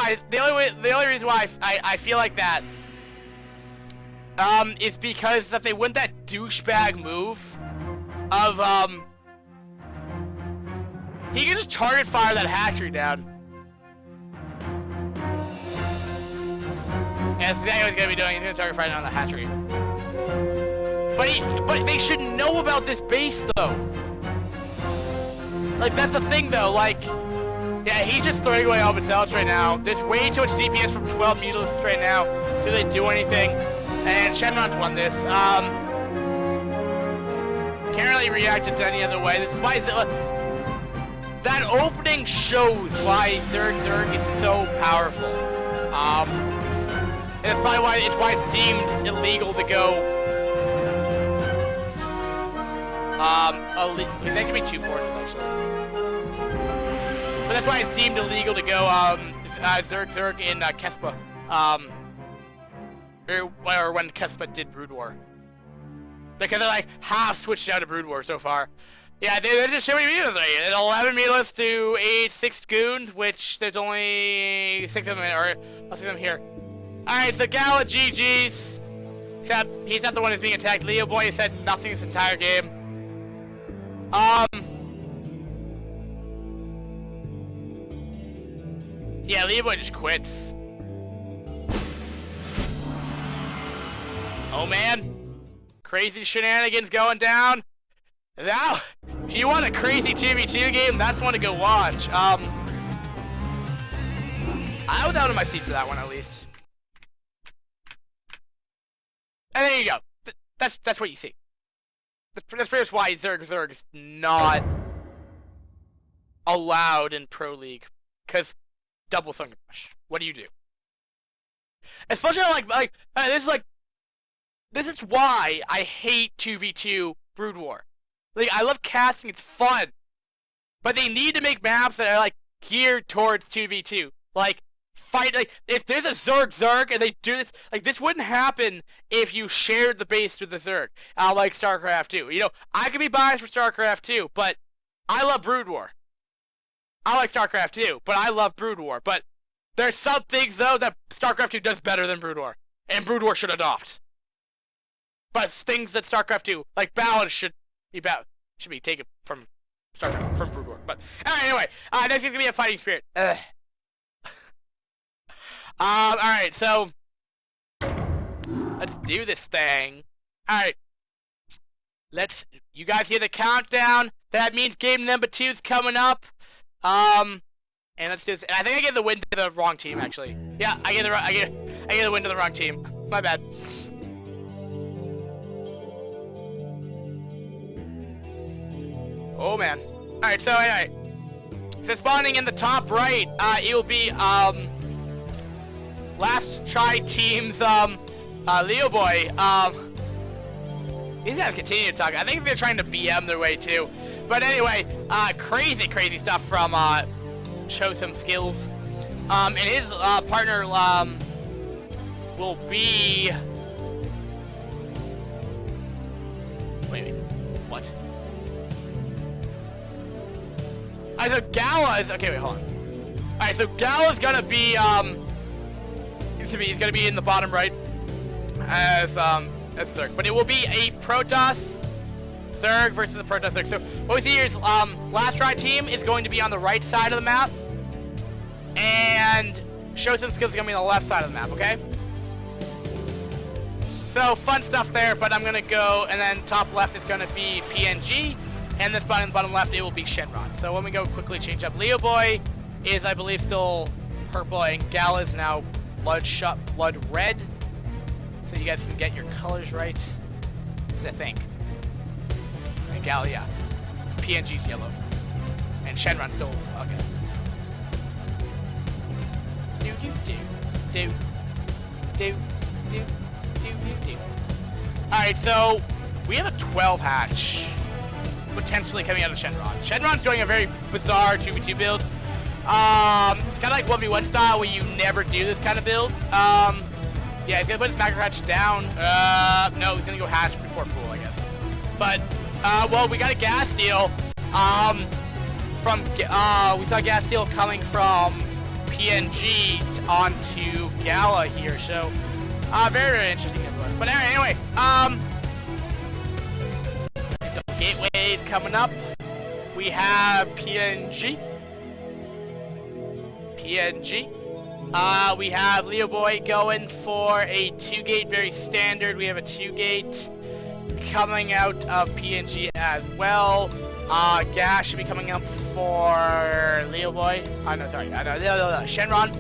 why I feel like that. Is because if they went that douchebag move of, he can just target fire that hatchery down. And that's exactly what he's gonna be doing. He's gonna target fire down the hatchery. But they should know about this base though. Like, that's the thing though, like, yeah, he's just throwing away all of his zealots right now. There's way too much DPS from 12 mutalisks right now. Do they do anything? And Shenron's won this. Can't really react to any other way. This is why that opening shows why Zerg is so powerful. And it's probably why it's deemed illegal to go. That could be 2 forces actually. But that's why it's deemed illegal to go Zerg in Kespa. Or when Kespa did Brood War. Because they're like half switched out of Brood War so far. Yeah, they're just showing me meters. 11 meters to 6 goons, which there's only 6 of them, or I'll see them here. Alright, so Gala GG's. Except he's not the one who's being attacked. Leo Boy has said nothing this entire game. Yeah, Leo Boy just quits. Oh man, crazy shenanigans going down. Now, if you want a crazy 2v2 game, that's one to go watch. I was out of my seat for that one at least. And there you go. That's what you see. That's pretty much why Zerg is not allowed in Pro League, because double Sunken Rush. What do you do? Especially this is why I hate 2v2 Brood War. Like, I love casting, it's fun. But they need to make maps that are, like, geared towards 2v2. Like, if there's a Zerg, and they do this, like, this wouldn't happen if you shared the base with the Zerg. Like StarCraft 2. You know, I could be biased for StarCraft 2, but I love Brood War. I like StarCraft 2, but I love Brood War. But there's some things, though, that StarCraft 2 does better than Brood War. And Brood War should adopt. But things that StarCraft 2, like balance, should be taken from StarCraft, from Brood War. But anyway, next is gonna be a fighting spirit. Alright, so let's do this thing. Alright. You guys hear the countdown? That means game number 2 is coming up. And let's do this. And I think I gave the win to the wrong team, actually. Yeah, I gave the win to the wrong team. My bad. Oh man. All right. So anyway, so spawning in the top right, it will be last try team's Leo Boy. These guys continue to talk. I think they're trying to BM their way too. But anyway, crazy stuff from Show Some Skillz. And his partner will be. Wait, what? Alright, so Gala is okay. Wait, hold on. Alright, so Gala's gonna be he's gonna be in the bottom right as Zerg, but it will be a Protoss Zerg versus a Protoss Zerg. So what we see here is last try team is going to be on the right side of the map, and Show Some Skillz is gonna be on the left side of the map. Okay. So fun stuff there, but I'm gonna go, and then top left is gonna be PNG, and this bottom left it will be Shenron. So when we go quickly change up, Leo Boy is I believe still purple, and Gal is now blood red. So you guys can get your colors right, I think. And Gal, yeah, PNG's yellow, and Shenron's still okay. Do. Alright, so we have a 12 hatch potentially coming out of Shenron. Shenron's doing a very bizarre 2v2 build. It's kind of like 1v1 style where you never do this kind of build. Yeah, he's gonna put his macro hatch down. No, he's gonna go hatch before pool, I guess. But, well, we got a gas steal. We saw gas steal coming from PNG onto Gala here, so very interesting influence. But anyway, the gateways coming up. We have PNG. We have Leo Boy going for a 2-gate, very standard. We have a 2-gate coming out of PNG as well. Gas should be coming up for Leo Boy. No, sorry, Shenron.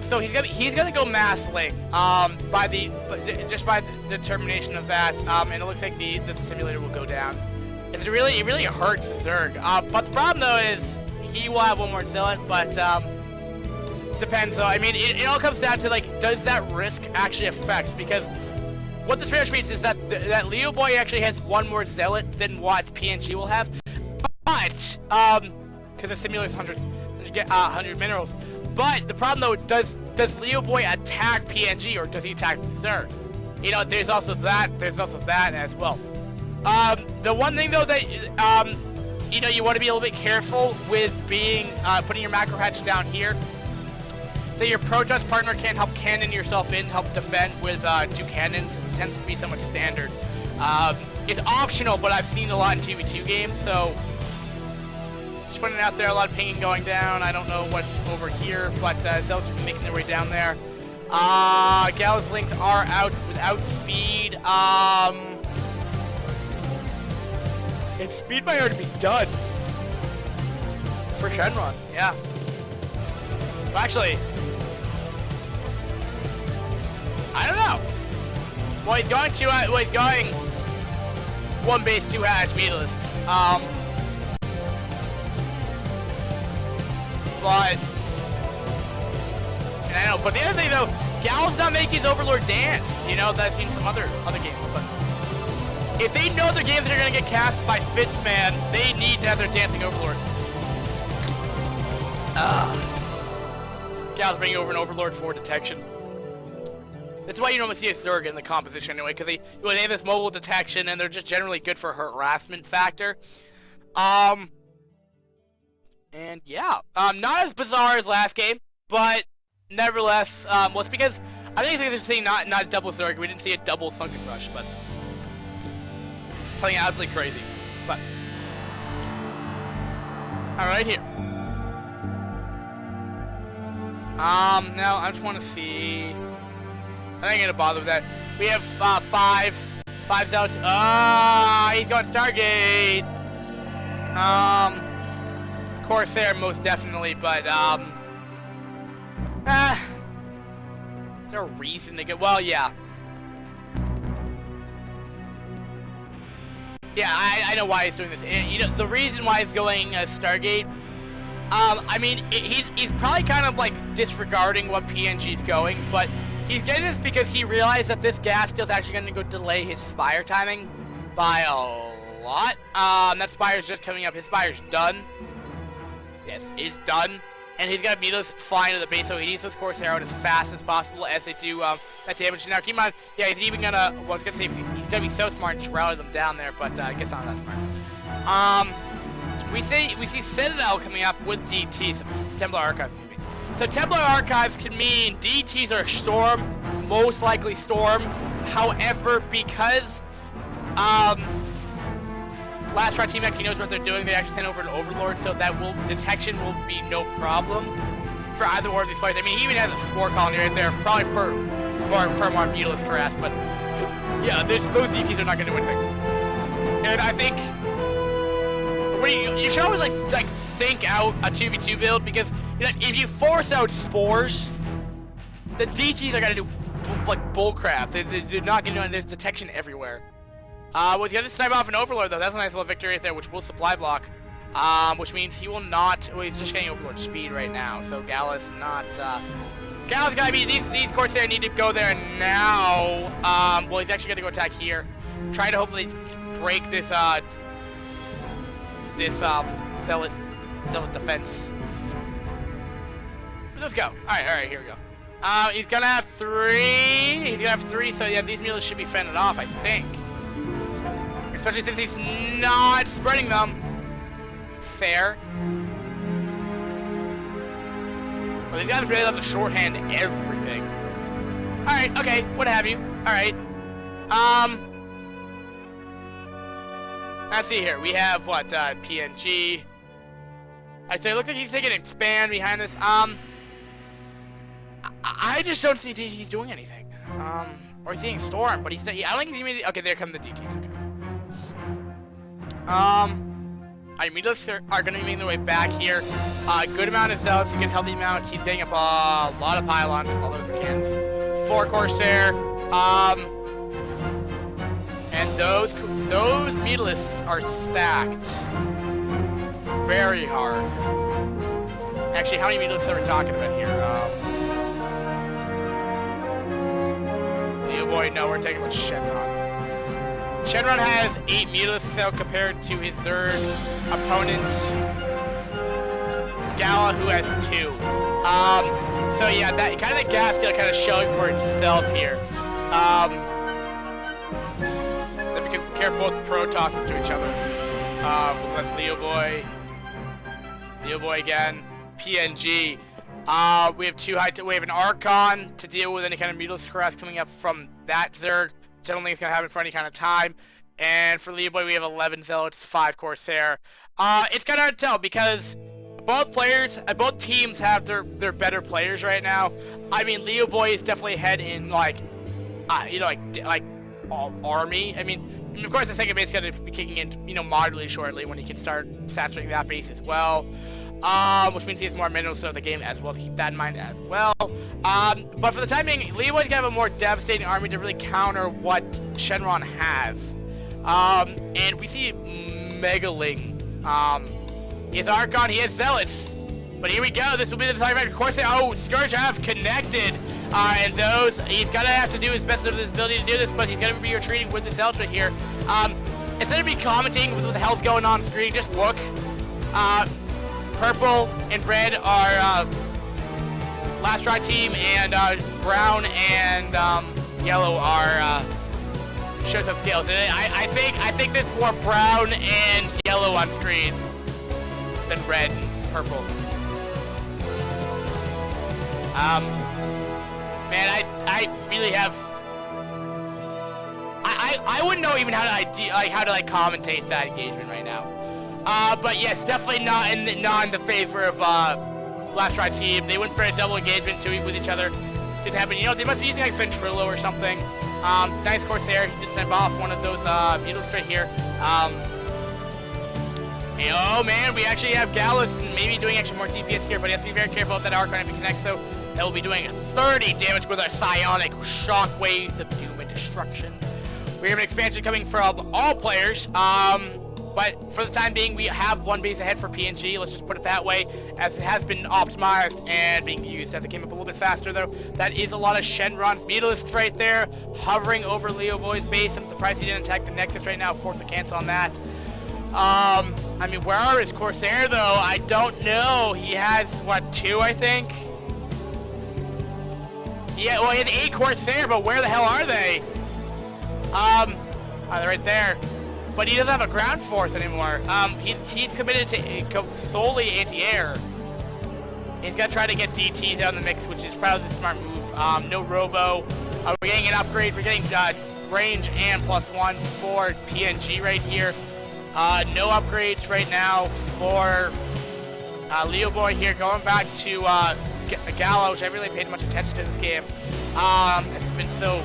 So he's gonna go mass link. By the determination of that. And it looks like the simulator will go down. It really hurts Zerg. But the problem though is he will have one more zealot, but depends though. I mean, it all comes down to like, does that risk actually affect? Because what this pretty much means is that Leo Boy actually has one more zealot than what PNG will have. But because the simulator's 100 minerals. But the problem though, does Leo Boy attack PNG or does he attack Zerg? You know, there's also that as well. The one thing though that you know, you want to be a little bit careful with being putting your macro hatch down here. So your Protoss partner can't help cannon yourself in, help defend with 2 cannons. It tends to be somewhat standard. It's optional, but I've seen a lot in 2v2 games, so just putting it out there. A lot of pinging going down. I don't know what's over here, but Zealots have been making their way down there. Gala's links are out without speed. And speed might already be done for Shenron. Yeah. Well, actually, I don't know. Well, he's going to. He's going 1 base 2 hatch meterlists. But and I know. But the other thing though, Gal's not making his Overlord dance. You know, that's in some other games. But if they know their games are gonna get cast by Fitzman, they need to have their dancing Overlords. Gal's bringing over an Overlord for detection. That's why you normally see a Zerg in the composition anyway, because they have this mobile detection and they're just generally good for harassment factor. And yeah, not as bizarre as last game, but nevertheless, well, it's because I think it's because not a double Zerg. We didn't see a double Sunken Rush, but something absolutely crazy. But all right here. Now I just want to see. I ain't gonna bother with that. We have 5 zealots. He's got Stargate. Corsair most definitely, but is there a reason to get? Well, yeah. Yeah, I know why he's doing this. You know, the reason why he's going Stargate. I mean, he's probably kind of like disregarding what PNG's going, but he's getting this because he realized that this gas deal is actually going to go delay his Spire timing by a lot. That Spire's just coming up. His Spire's done. Yes, it's done. And he's got to meet us flying to the base, so he needs those Corsair out as fast as possible as they do that damage. Now, keep in mind, yeah, he's even gonna, well, I was gonna say, he's gonna be so smart and just rally them down there, but I guess not that smart. We see Citadel coming up with DTs, Templar Archives. So Templar Archives can mean DTs are Storm, most likely Storm. However, because Last Try Team actually knows what they're doing, they actually send over an Overlord, so that detection will be no problem for either one of these fights. I mean, he even has a Spore Colony right there, probably for more Mutilus Harass, but yeah, those DTs are not going to do anything. And I think you should always like think out a 2v2 build, because you know, if you force out Spores, the DTs are going to do like bullcrap. They're not going to do. There's detection everywhere. Well, he's gonna snipe off an Overlord though. That's a nice little victory right there, which will supply block. Which means he will not. Well, he's just getting Overlord speed right now. So Gallus not. Gallus gotta be. These Corsair need to go there now. Well, he's actually gonna go attack here. Try to hopefully break this Zealot defense. Let's go. All right, here we go. He's gonna have 3. He's gonna have 3. So yeah, these Mules should be fended off, I think. Especially since he's not spreading them. Fair. Well, these guys really love to shorthand everything. Alright, okay, what have you. Alright. Let's see here. We have what, PNG. Alright, so it looks like he's taking an expand behind this. I just don't see DTs doing anything. Or he's seeing Storm, but I don't think he's immediately. Okay, there come the DTs. Okay. Mutilus are going to be making their way back here. Good amount of Zealots, a good healthy amount. He's getting up a lot of pylons, all those cannons. 4 Corsair. And those Mutilus are stacked very hard. Actually, how many Mutilus are we talking about here? Leo Boy, no, we're taking with Shenron. Shenron has 8 Mutilus out compared to his third opponent, Gala, who has 2. So yeah, that kind of gas deal kind of showing for itself here. Then we can compare both Protosses to each other. That's Leo Boy again, PNG. We have 2 we have an Archon to deal with any kind of Mutilus harass coming up from that Zerg. I don't think it's going to happen for any kind of time. And for Leo Boy, we have 11 Zealots, 5 Corsair. It's kind of hard to tell because both teams have their better players right now. I mean, Leo Boy is definitely ahead in like army. I mean, of course, the second base is going to be kicking in, moderately shortly when he can start saturating that base as well. Which means he has more minerals throughout the game as well, to keep that in mind as well. But for the time being, Leo Boy's gonna have a more devastating army to really counter what Shenron has. And we see Megaling. He has Archon, he has Zealots. But here we go, this will be the time of course. Oh, Scourge have connected. And those, he's gonna have to do his best of his ability to do this, but he's gonna be retreating with the Zealots right here. Instead of me commenting what the hell's going on screen, just look. Purple and red are Last Try Team, and brown and yellow are shows of Skillz. And I think there's more brown and yellow on screen than red and purple. Man, I really have. I wouldn't know even how to commentate that engagement right now. But yes, definitely not in the favor of Last Try Team. They went for a double engagement with each other. Didn't happen. They must be using like Ventrilo or something. Nice Corsair. He just sent off one of those Mutilus right here. Hey, oh man, we actually have Gallus maybe doing actually more DPS here, but he has to be very careful of that Archon if he connects, so that will be doing 30 damage with our psionic shockwaves of doom and destruction. We have an expansion coming from all players, but for the time being, we have one base ahead for PNG, let's just put it that way, as it has been optimized and being used as it came up a little bit faster, though. That is a lot of Shenron's Beetleists right there, hovering over Leo Boy's base. I'm surprised he didn't attack the Nexus right now, force a cancel on that. I mean, where are his Corsair, though? I don't know. He has, what, 2, I think? Yeah, well, he has 8 Corsair, but where the hell are they? They're right there. But he doesn't have a ground force anymore. He's committed to solely anti-air. He's gonna try to get DTs out in the mix, which is probably the smart move. No Robo. We're getting an upgrade. We're getting range and +1 for PNG right here. No upgrades right now for Leo Boy here. Going back to Gallo, which I really paid much attention to this game. It's been so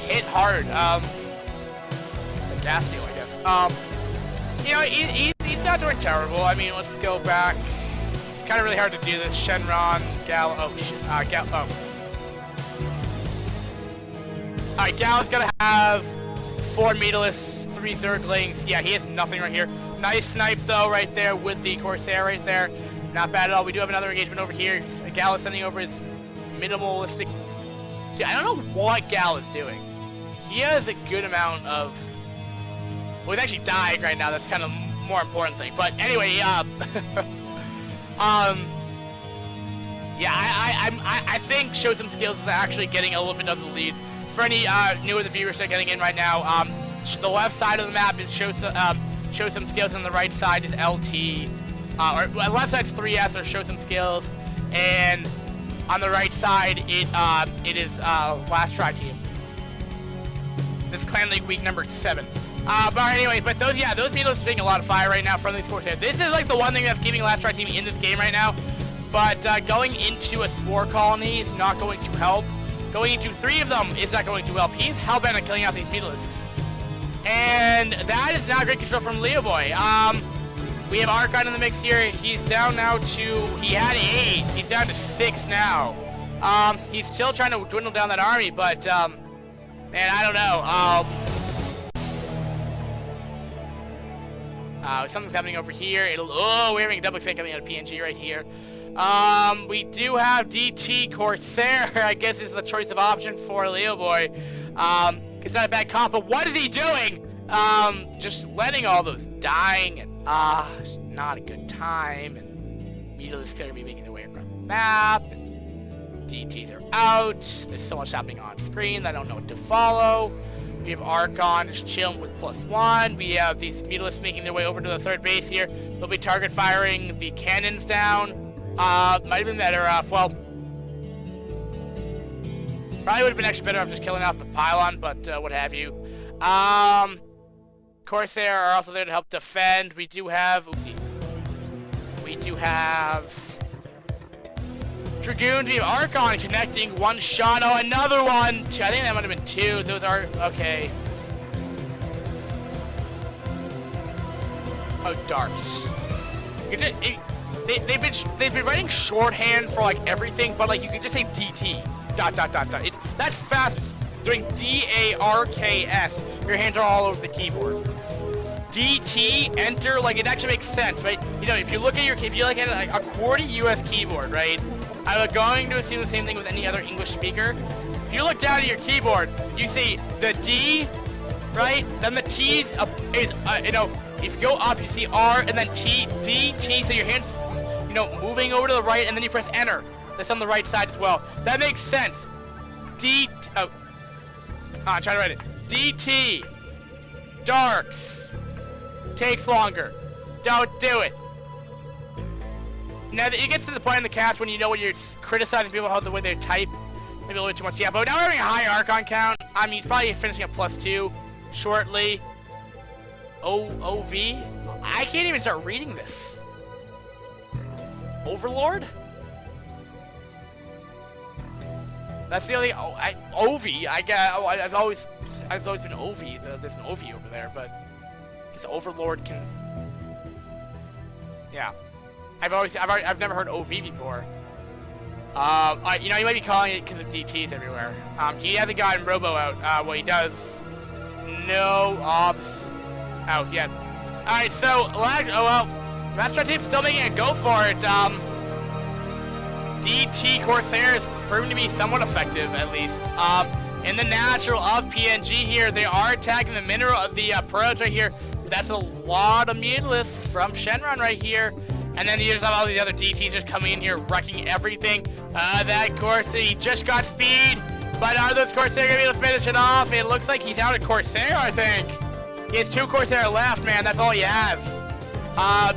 hit hard. Gas deal, I guess. You know, he's not doing terrible. I mean, let's go back. It's kind of really hard to do this. Shenron, Gallo, Alright, Gallo's gonna have 4 Beetleists, 3 Zerglings. Yeah, he has nothing right here. Nice snipe, though, right there with the Corsair right there. Not bad at all. We do have another engagement over here. Gallo sending over his minimalistic... Dude, I don't know what Gallo's doing. He has a good amount of... Well, he's actually dying right now. That's kind of more important thing. But anyway, yeah, I think Show Some Skillz is actually getting a little bit of the lead. For any newer viewers that are getting in right now, the left side of the map is Show Some Skillz, and the right side is LT. Or left side's 3S or Show Some Skillz, and on the right side it is Last Try Team. This Clan League week number 7. But anyway, but those Beetleists are taking a lot of fire right now from these Corsair. This is like the one thing that's keeping Last Try Team in this game right now. But going into a Spore Colony is not going to help. Going into 3 of them is not going to help. He's hellbent on killing out these Beetleists. And that is not great control from Leo Boy. We have Archon in the mix here. He's down now to, he had 8. He's down to 6 now. He's still trying to dwindle down that army, but, man, I don't know. Something's happening over here. We're having a double expansion coming out of PNG right here. We do have DT Corsair, I guess is the choice of option for Leo Boy. It's not a bad comp, but what is he doing? Just letting all those dying, and it's not a good time. And Beetleists are gonna be making their way around the map. And DTs are out. There's so much happening on screen that I don't know what to follow. We have Archon just chilling with +1. We have these Beetleists making their way over to the 3rd base here. They'll be target firing the cannons down. Might have been better off, well, probably would have been actually better off just killing off the pylon, but what have you. Corsair are also there to help defend. We do have, Dragoons. We have Archon connecting, 1 shot. Oh, another one. I think that might have been 2. Those are, okay. Oh, darks. They've been writing shorthand for like everything, but like you could just say DT. ... That's fast. Doing DARKS. Your hands are all over the keyboard. DT, enter, like it actually makes sense, right? You know, if you look at like a QWERTY US keyboard, right? I'm going to assume the same thing with any other English speaker. If you look down at your keyboard, you see the D, right? Then the T is, you know, if you go up, you see R, and then T, D, T, so your hands, you know, moving over to the right, and then you press enter. That's on the right side as well. That makes sense. I'm trying to write it. DT, darks, takes longer. Don't do it. Now that it gets to the point in the cast when you know when you're criticizing people how the way they type, maybe a little bit too much. Yeah, but now we're having a high Archon count. I mean, he's probably finishing at +2 shortly. OV? I can't even start reading this. Overlord? That's the only OV. I guess I've always been OV. There's an OV over there, but this Overlord can. Yeah. I've never heard OV before. You know, you might be calling it because of DTs everywhere. He hasn't gotten Robo out. Well, he does. No ops out yet. Alright, so, last try team still making a go for it. DT Corsair is proven to be somewhat effective, at least. In the natural of PNG here, they are attacking the mineral of the Purge right here. That's a lot of Mutalisks from Shenron right here. And then you just have all these other DTs just coming in here, wrecking everything. That Corsair, he just got speed. But are those Corsair going to be able to finish it off? It looks like he's out of Corsair, I think. He has 2 Corsair left, man. That's all he has.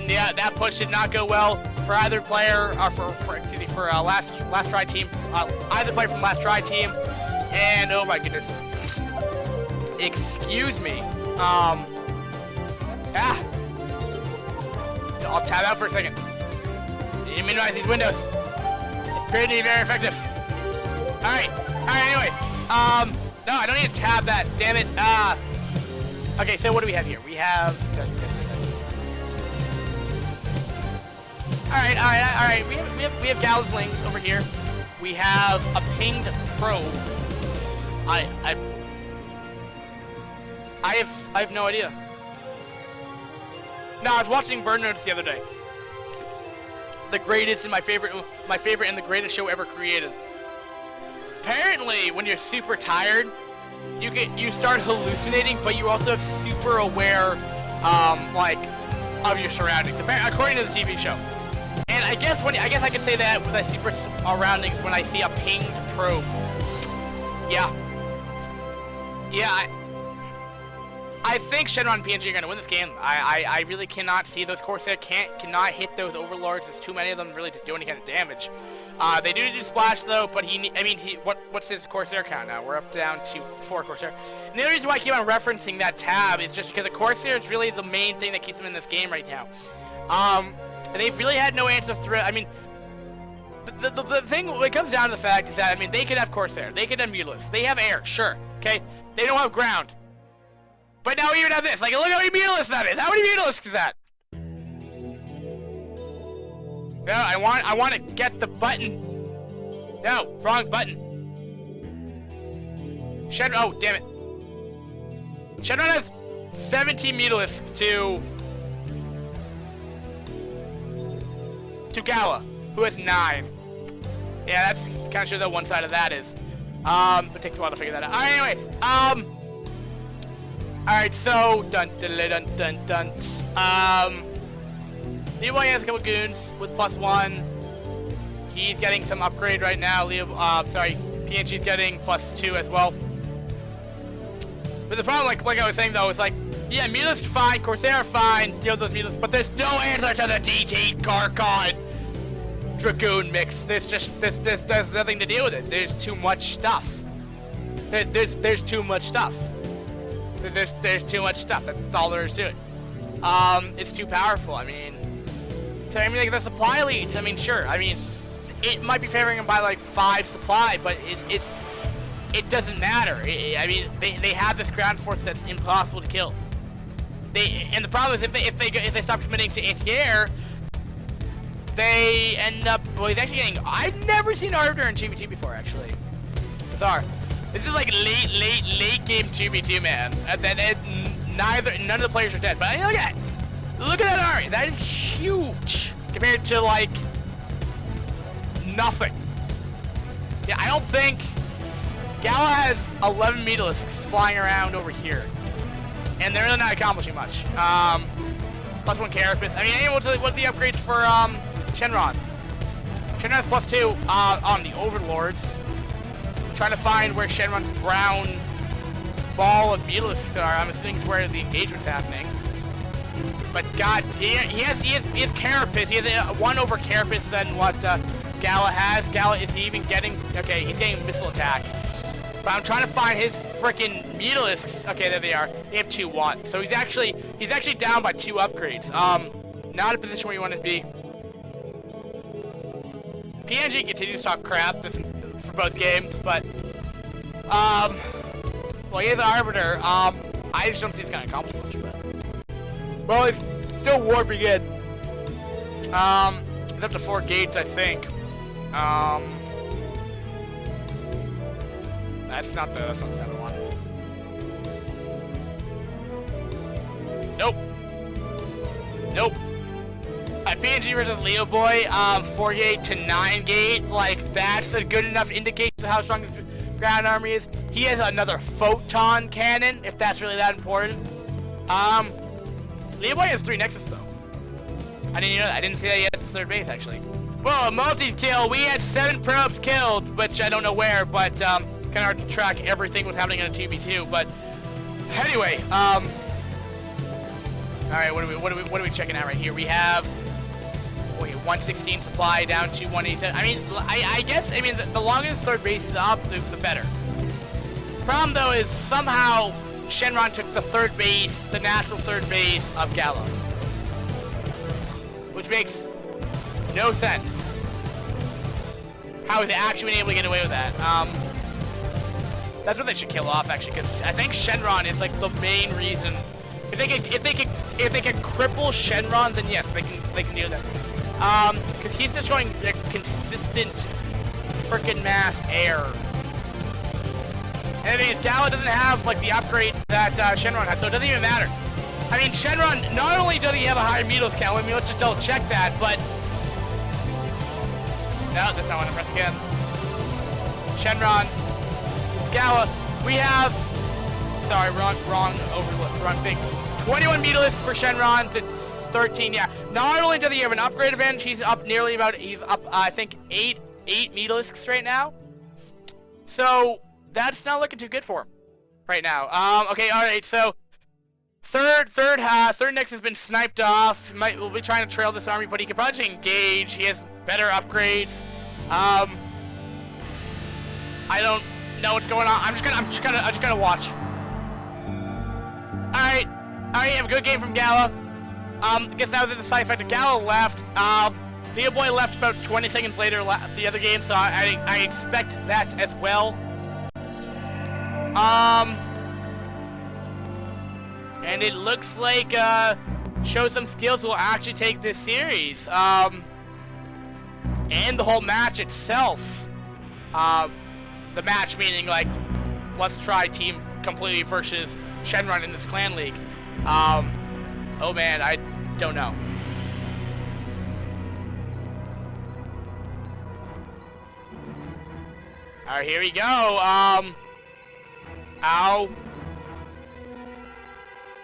Yeah, that push did not go well for either player, or for last try team. Either player from last try team. And, oh my goodness. Excuse me. I'll tab out for a second. Need to minimize these windows. It's pretty very effective. Alright, anyway. No, I don't need to tab that, damn it. Okay, so what do we have here? We have... Alright. We have Galslings over here. We have a pinged probe. I have no idea. No, I was watching Burn Notes the other day. The greatest and my favorite and the greatest show ever created. Apparently, when you're super tired, you start hallucinating, but you also have super aware, like, of your surroundings. According to the TV show. And I guess I could say that with I see surroundings when I see a pinged probe. Yeah. Yeah. I think Shenron and PNG are going to win this game. I really cannot see those Corsair cannot hit those Overlords. There's too many of them really to do any kind of damage. They do splash though, but what's his Corsair count now? We're up down to 4 Corsair. And the other reason why I keep on referencing that tab is just because the Corsair is really the main thing that keeps them in this game right now. They've really had no answer threat. I mean, the thing when it comes down to the fact is that I mean they could have Corsair, they could have Mutalisks, they have air, sure, okay, they don't have ground. But now we even have this. Like, look how many Mutalisks that is. How many Mutalisks is that? No, I want to get the button. No, wrong button. Oh, damn it. Shenron has 17 Mutalisks to Gala, who has 9. Yeah, that's kind of shows how one side of that is. It takes a while to figure that out. Alright, anyway, alright, so, dun. Levi has a couple goons with +1. He's getting some upgrade right now. PNG's getting +2 as well. But the problem, like I was saying though, is like, yeah, Mutalisk fine, Corsair fine, deal with those Mutalisks, but there's no answer to the DT Garcon Dragoon mix. There's nothing to deal with it. There's too much stuff. There's too much stuff. There's too much stuff. That's all there is to it. It's too powerful. I mean, like the supply leads. I mean, sure. I mean, it might be favoring them by like 5 supply, but it doesn't matter. I mean, they have this ground force that's impossible to kill. And the problem is if they stop committing to anti-air, they end up. Well, he's actually getting. I've never seen Arbiter in 2v2 before, actually. Bizarre. This is like late game 2v2, man. None of the players are dead. But I mean, look at that army. That is huge compared to like nothing. Yeah, I don't think Gala has 11 Mutalisks flying around over here, and they're really not accomplishing much. +1 Carapace. I mean, what's the upgrades for Shenron? Shenron has +2 on the Overlords. Trying to find where Shenron's brown ball of Mutalisks are. I'm assuming it's where the engagement's happening. But God, he has Carapace. He has 1 over Carapace than what Gala has. Gala is he even getting? Okay, he's getting missile attack. But I'm trying to find his freaking Mutalisks. Okay, there they are. They have 2-1. So he's actually down by 2 upgrades. Not a position where you want to be. PNG continues to talk crap for both games, but well, he is an Arbiter. I just don't see it's gonna accomplish much. But well, it's still warping in. It's up to 4 gates, I think. That's not the 7 one. Nope. Nope. PNG versus Leo Boy, 4 gate to 9 gate, like, that's a good enough indication of how strong his ground army is. He has another photon cannon, if that's really that important. Leo Boy has 3 Nexus, though. I didn't know that. I didn't see that he had the 3rd base, actually. Well, a multi-kill, we had 7 probes killed, which I don't know where, but, kind of hard to track everything was happening in a 2v2, but, anyway, alright, what are we checking out right here? We have 116 supply down to 187. I mean, I guess, the longer this 3rd base is up, the better. Problem, though, is somehow Shenron took the 3rd base, the natural 3rd base of Gala. Which makes no sense. How they actually been able to get away with that? That's what they should kill off, actually, because I think Shenron is, like, the main reason. If they can cripple Shenron, then yes, they can do that. Because he's just going like, consistent freaking mass air. And the thing is, Gala doesn't have like the upgrades that Shenron has, so it doesn't even matter. I mean, Shenron, not only does he have a higher Meados count, I mean, let's just double check that, but... No, that's not what I'm pressing again. Shenron, Gala, we have... Sorry, wrong thing. 21 Meados for Shenron to 13, yeah. Not only does he have an upgrade advantage, he's up, I think, 8 Meados right now. So, that's not looking too good for him right now. Okay, alright, so... Third Nix has been sniped off. We'll be trying to trail this army, but he can probably engage. He has better upgrades. I don't know what's going on. I'm just gonna watch. Alright, have a good game from Gala. I guess that was in the side effect. Gala left. Leo Boy left about 20 seconds later the other game, so I expect that as well. And it looks like Show Some Skills will actually take this series. And the whole match itself. The match meaning like, let's try team completely versus Shenron in this clan league. Oh man, I don't know. Alright, here we go. Ow.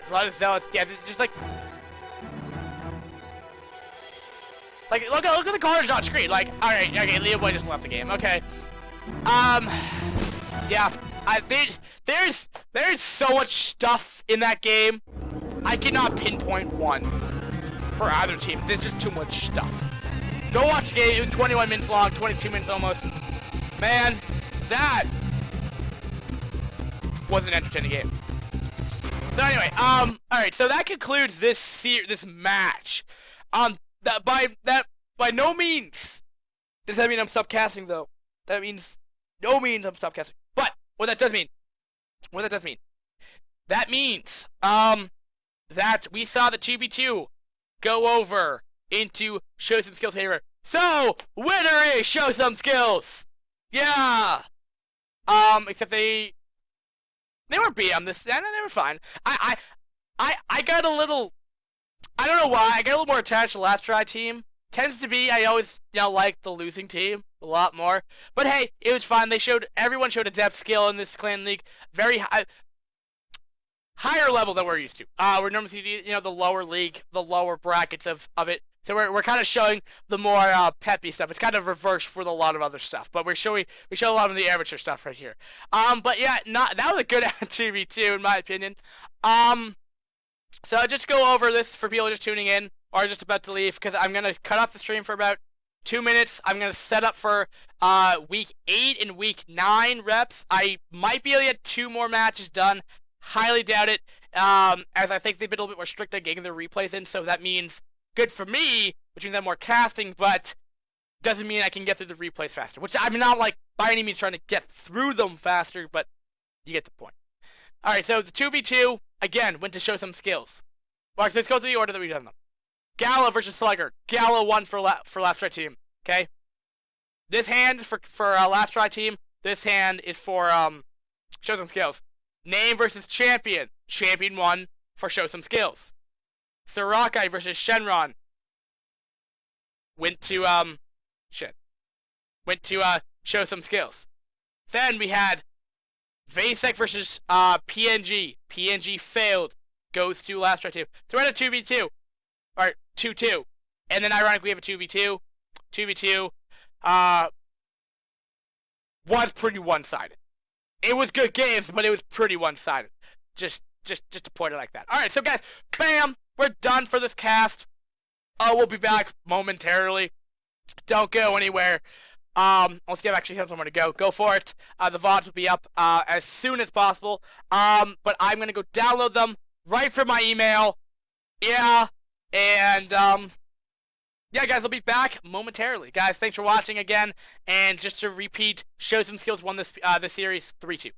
A lot of zealots. Yeah, this is just like look at the cards on screen. Like, all right, okay, Leo Boy just left the game. Okay, yeah, there's so much stuff in that game. I cannot pinpoint one for either team. There's just too much stuff. Go watch the game. It was 21 minutes long, 22 minutes almost. Man, that was an entertaining game. So anyway, all right. So that concludes this match. By no means does that mean I'm stop casting though. That means no means I'm stop casting. But what that does mean, that means that we saw the 2v2 go over into Show Some Skills favor. So winner is Show Some Skills. Yeah. Except they weren't beat on this. No, they were fine. I got a little. I don't know why. I got a little more attached to the last try team. Tends to be. I always like the losing team a lot more. But hey, it was fine. Everyone showed a depth skill in this clan league. Very high, higher level than we're used to. We're normally see the lower league, the lower brackets of it. So we're kind of showing the more peppy stuff. It's kind of reversed for a lot of other stuff, but we show a lot of the amateur stuff right here. But yeah, that was a good 2v2 in my opinion. So just go over this for people just tuning in or just about to leave because I'm gonna cut off the stream for about 2 minutes. I'm gonna set up for week 8 and week 9 reps. I might be able to get 2 more matches done. Highly doubt it, as I think they've been a little bit more strict on getting their replays in. So that means good for me, which means I'm more casting, but doesn't mean I can get through the replays faster. Which I'm not like by any means trying to get through them faster, but you get the point. All right, so the 2v2 again went to Show Some Skills. Mark, let's go through the order that we've done them. Gallo versus Slugger. Gallo won for last try team. Okay. This hand is for last try team. This hand is for show some skills. Name versus Champion. Champion won for show some skills. Sarakai versus Shenron. Went to show some skills. Then we had Vasek versus PNG. PNG failed. Goes to last try team. So we're at a 2v2. Or 2-2. And then ironically we have a 2v2. 2v2. Was pretty one-sided. It was good games, but it was pretty one-sided. Just to point it like that. Alright, so guys, bam! We're done for this cast. We'll be back momentarily. Don't go anywhere. Let's see if I actually have somewhere to go. Go for it. The VODs will be up as soon as possible. But I'm gonna go download them right from my email. Yeah. And yeah, guys, I'll be back momentarily. Guys, thanks for watching again. And just to repeat, Show Some Skills won this series 3-2.